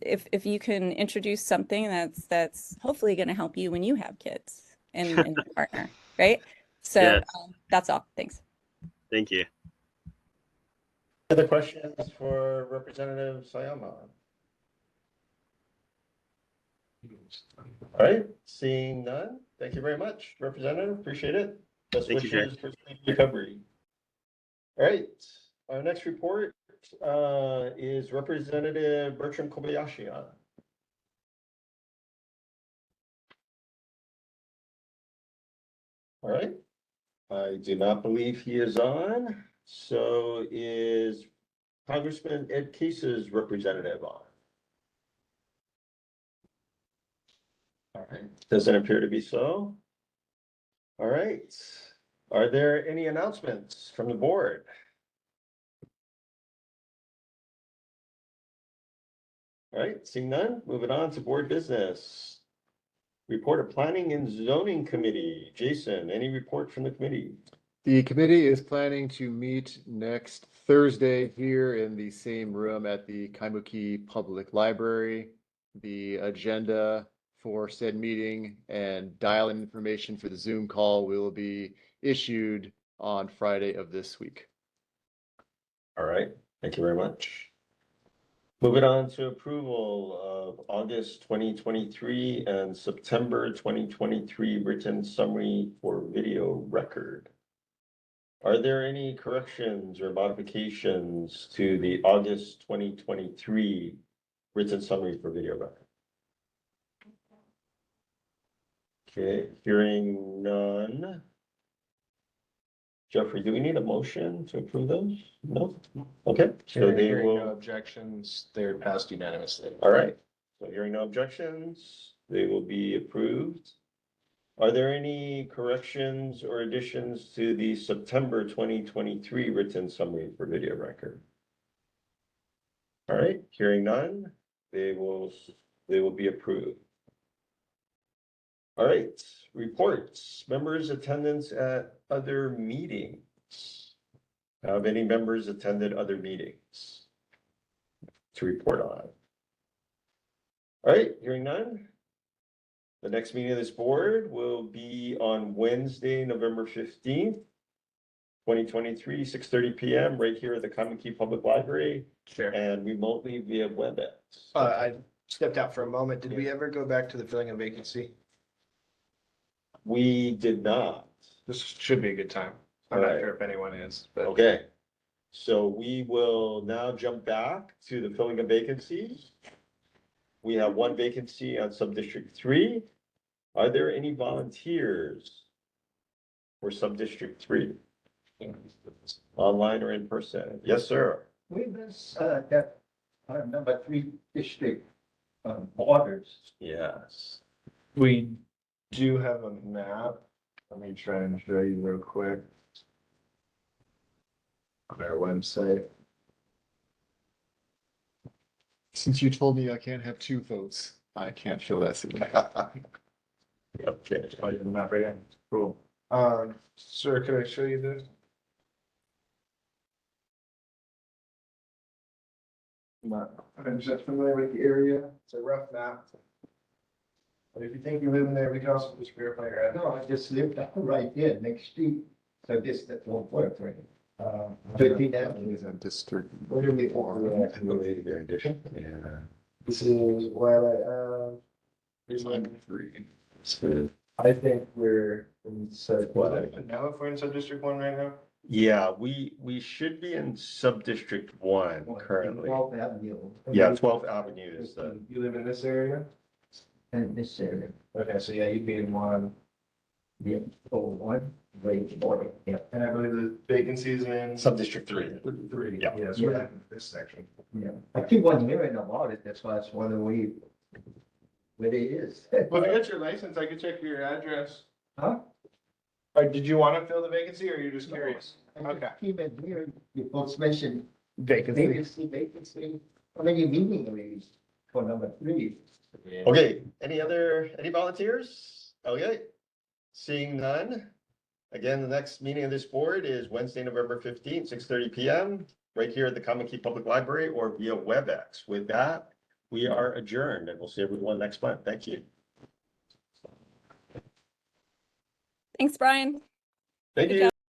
if you can introduce something that's hopefully going to help you when you have kids and your partner, right? So Yes. that's all. Thanks. Thank you. Other questions for Representative Sayama? All right, seeing none, thank you very much, Representative, appreciate it. Best Thank you, Jay. wishes for speedy recovery. All right, our next report is Representative Bertram Kobayashi. All right, I do not believe he is on, so is Congressman Ed Case's representative on? All right, doesn't appear to be so. All right, are there any announcements from the board? All right, seeing none, moving on to board business. Report of Planning and Zoning Committee. Jason, any report from the committee? The committee is planning to meet next Thursday here in the same room at the Kaimuki Public Library. The agenda for said meeting and dial-in information for the Zoom call will be issued on Friday of this week. All right, thank you very much. Moving on to approval of August 2023 and September 2023 written summary for video record. Are there any corrections or modifications to the August 2023 written summary for video record? Okay, hearing none. Jeffrey, do we need a motion to approve those? No? Okay, so they Hearing no will, objections, they're passed unanimously. all right. So hearing no objections, they will be approved. Are there any corrections or additions to the September 2023 written summary for video record? All right, hearing none, they will be approved. All right, reports, members' attendance at other meetings. Have any members attended other meetings to report on? All right, hearing none. The next meeting of this board will be on Wednesday, November 15th, 2023, 6:30 p.m. right here at the Kaimuki Public Library. Sure. And remotely via WebEx. I stepped out for a moment. Did we ever go back to the filling of vacancy? We did not. This should be a good time. I'm not sure if anyone is, but. Okay. So we will now jump back to the filling of vacancies. We have one vacancy on sub-district 3. Are there any volunteers for sub-district 3? Online or in person? Yes, sir. We miss that number 3 district borders. Yes. We do have a map. Let me try and show you real quick. On our website. Since you told me I can't have 2 votes, I can't show that. Okay. Oh, you have the map right here. Cool. Sir, could I show you this? I'm just familiar with the area. It's a rough map. But if you think you live in there, we can also just verify your address. No, I just lived right here, next street. So this, that won't work, right? 13 Avenue is a district. Yeah. This is what 3. I think we're in Now if we're in sub-district 1 right now? Yeah, we should be in sub-district 1 currently. 12th Avenue. Yeah, 12th Avenue is You live in this area? And this area. Okay, so yeah, you'd be in 1. Yeah, oh, one, wait, four, yeah. And I believe the vacancies in. sub-district 3. 3, Yeah. yes, Yeah. we're in this section. Yeah, I keep on hearing about it, that's why it's one of the where it is. Well, if I get your license, I could check for your address. Huh? Or did you want to fill the vacancy or are you just curious? I just keep it here, you folks mentioned Vacancy. vacancy, how many meeting arrangements for number 3? Okay, any volunteers? Okay, seeing none. Again, the next meeting of this board is Wednesday, November 15th, 6:30 PM, right here at the Kaimuki Public Library or via WebEx. With that, we are adjourned and we'll see everyone next month. Thank you. Thanks, Brian. Thank Good you. job.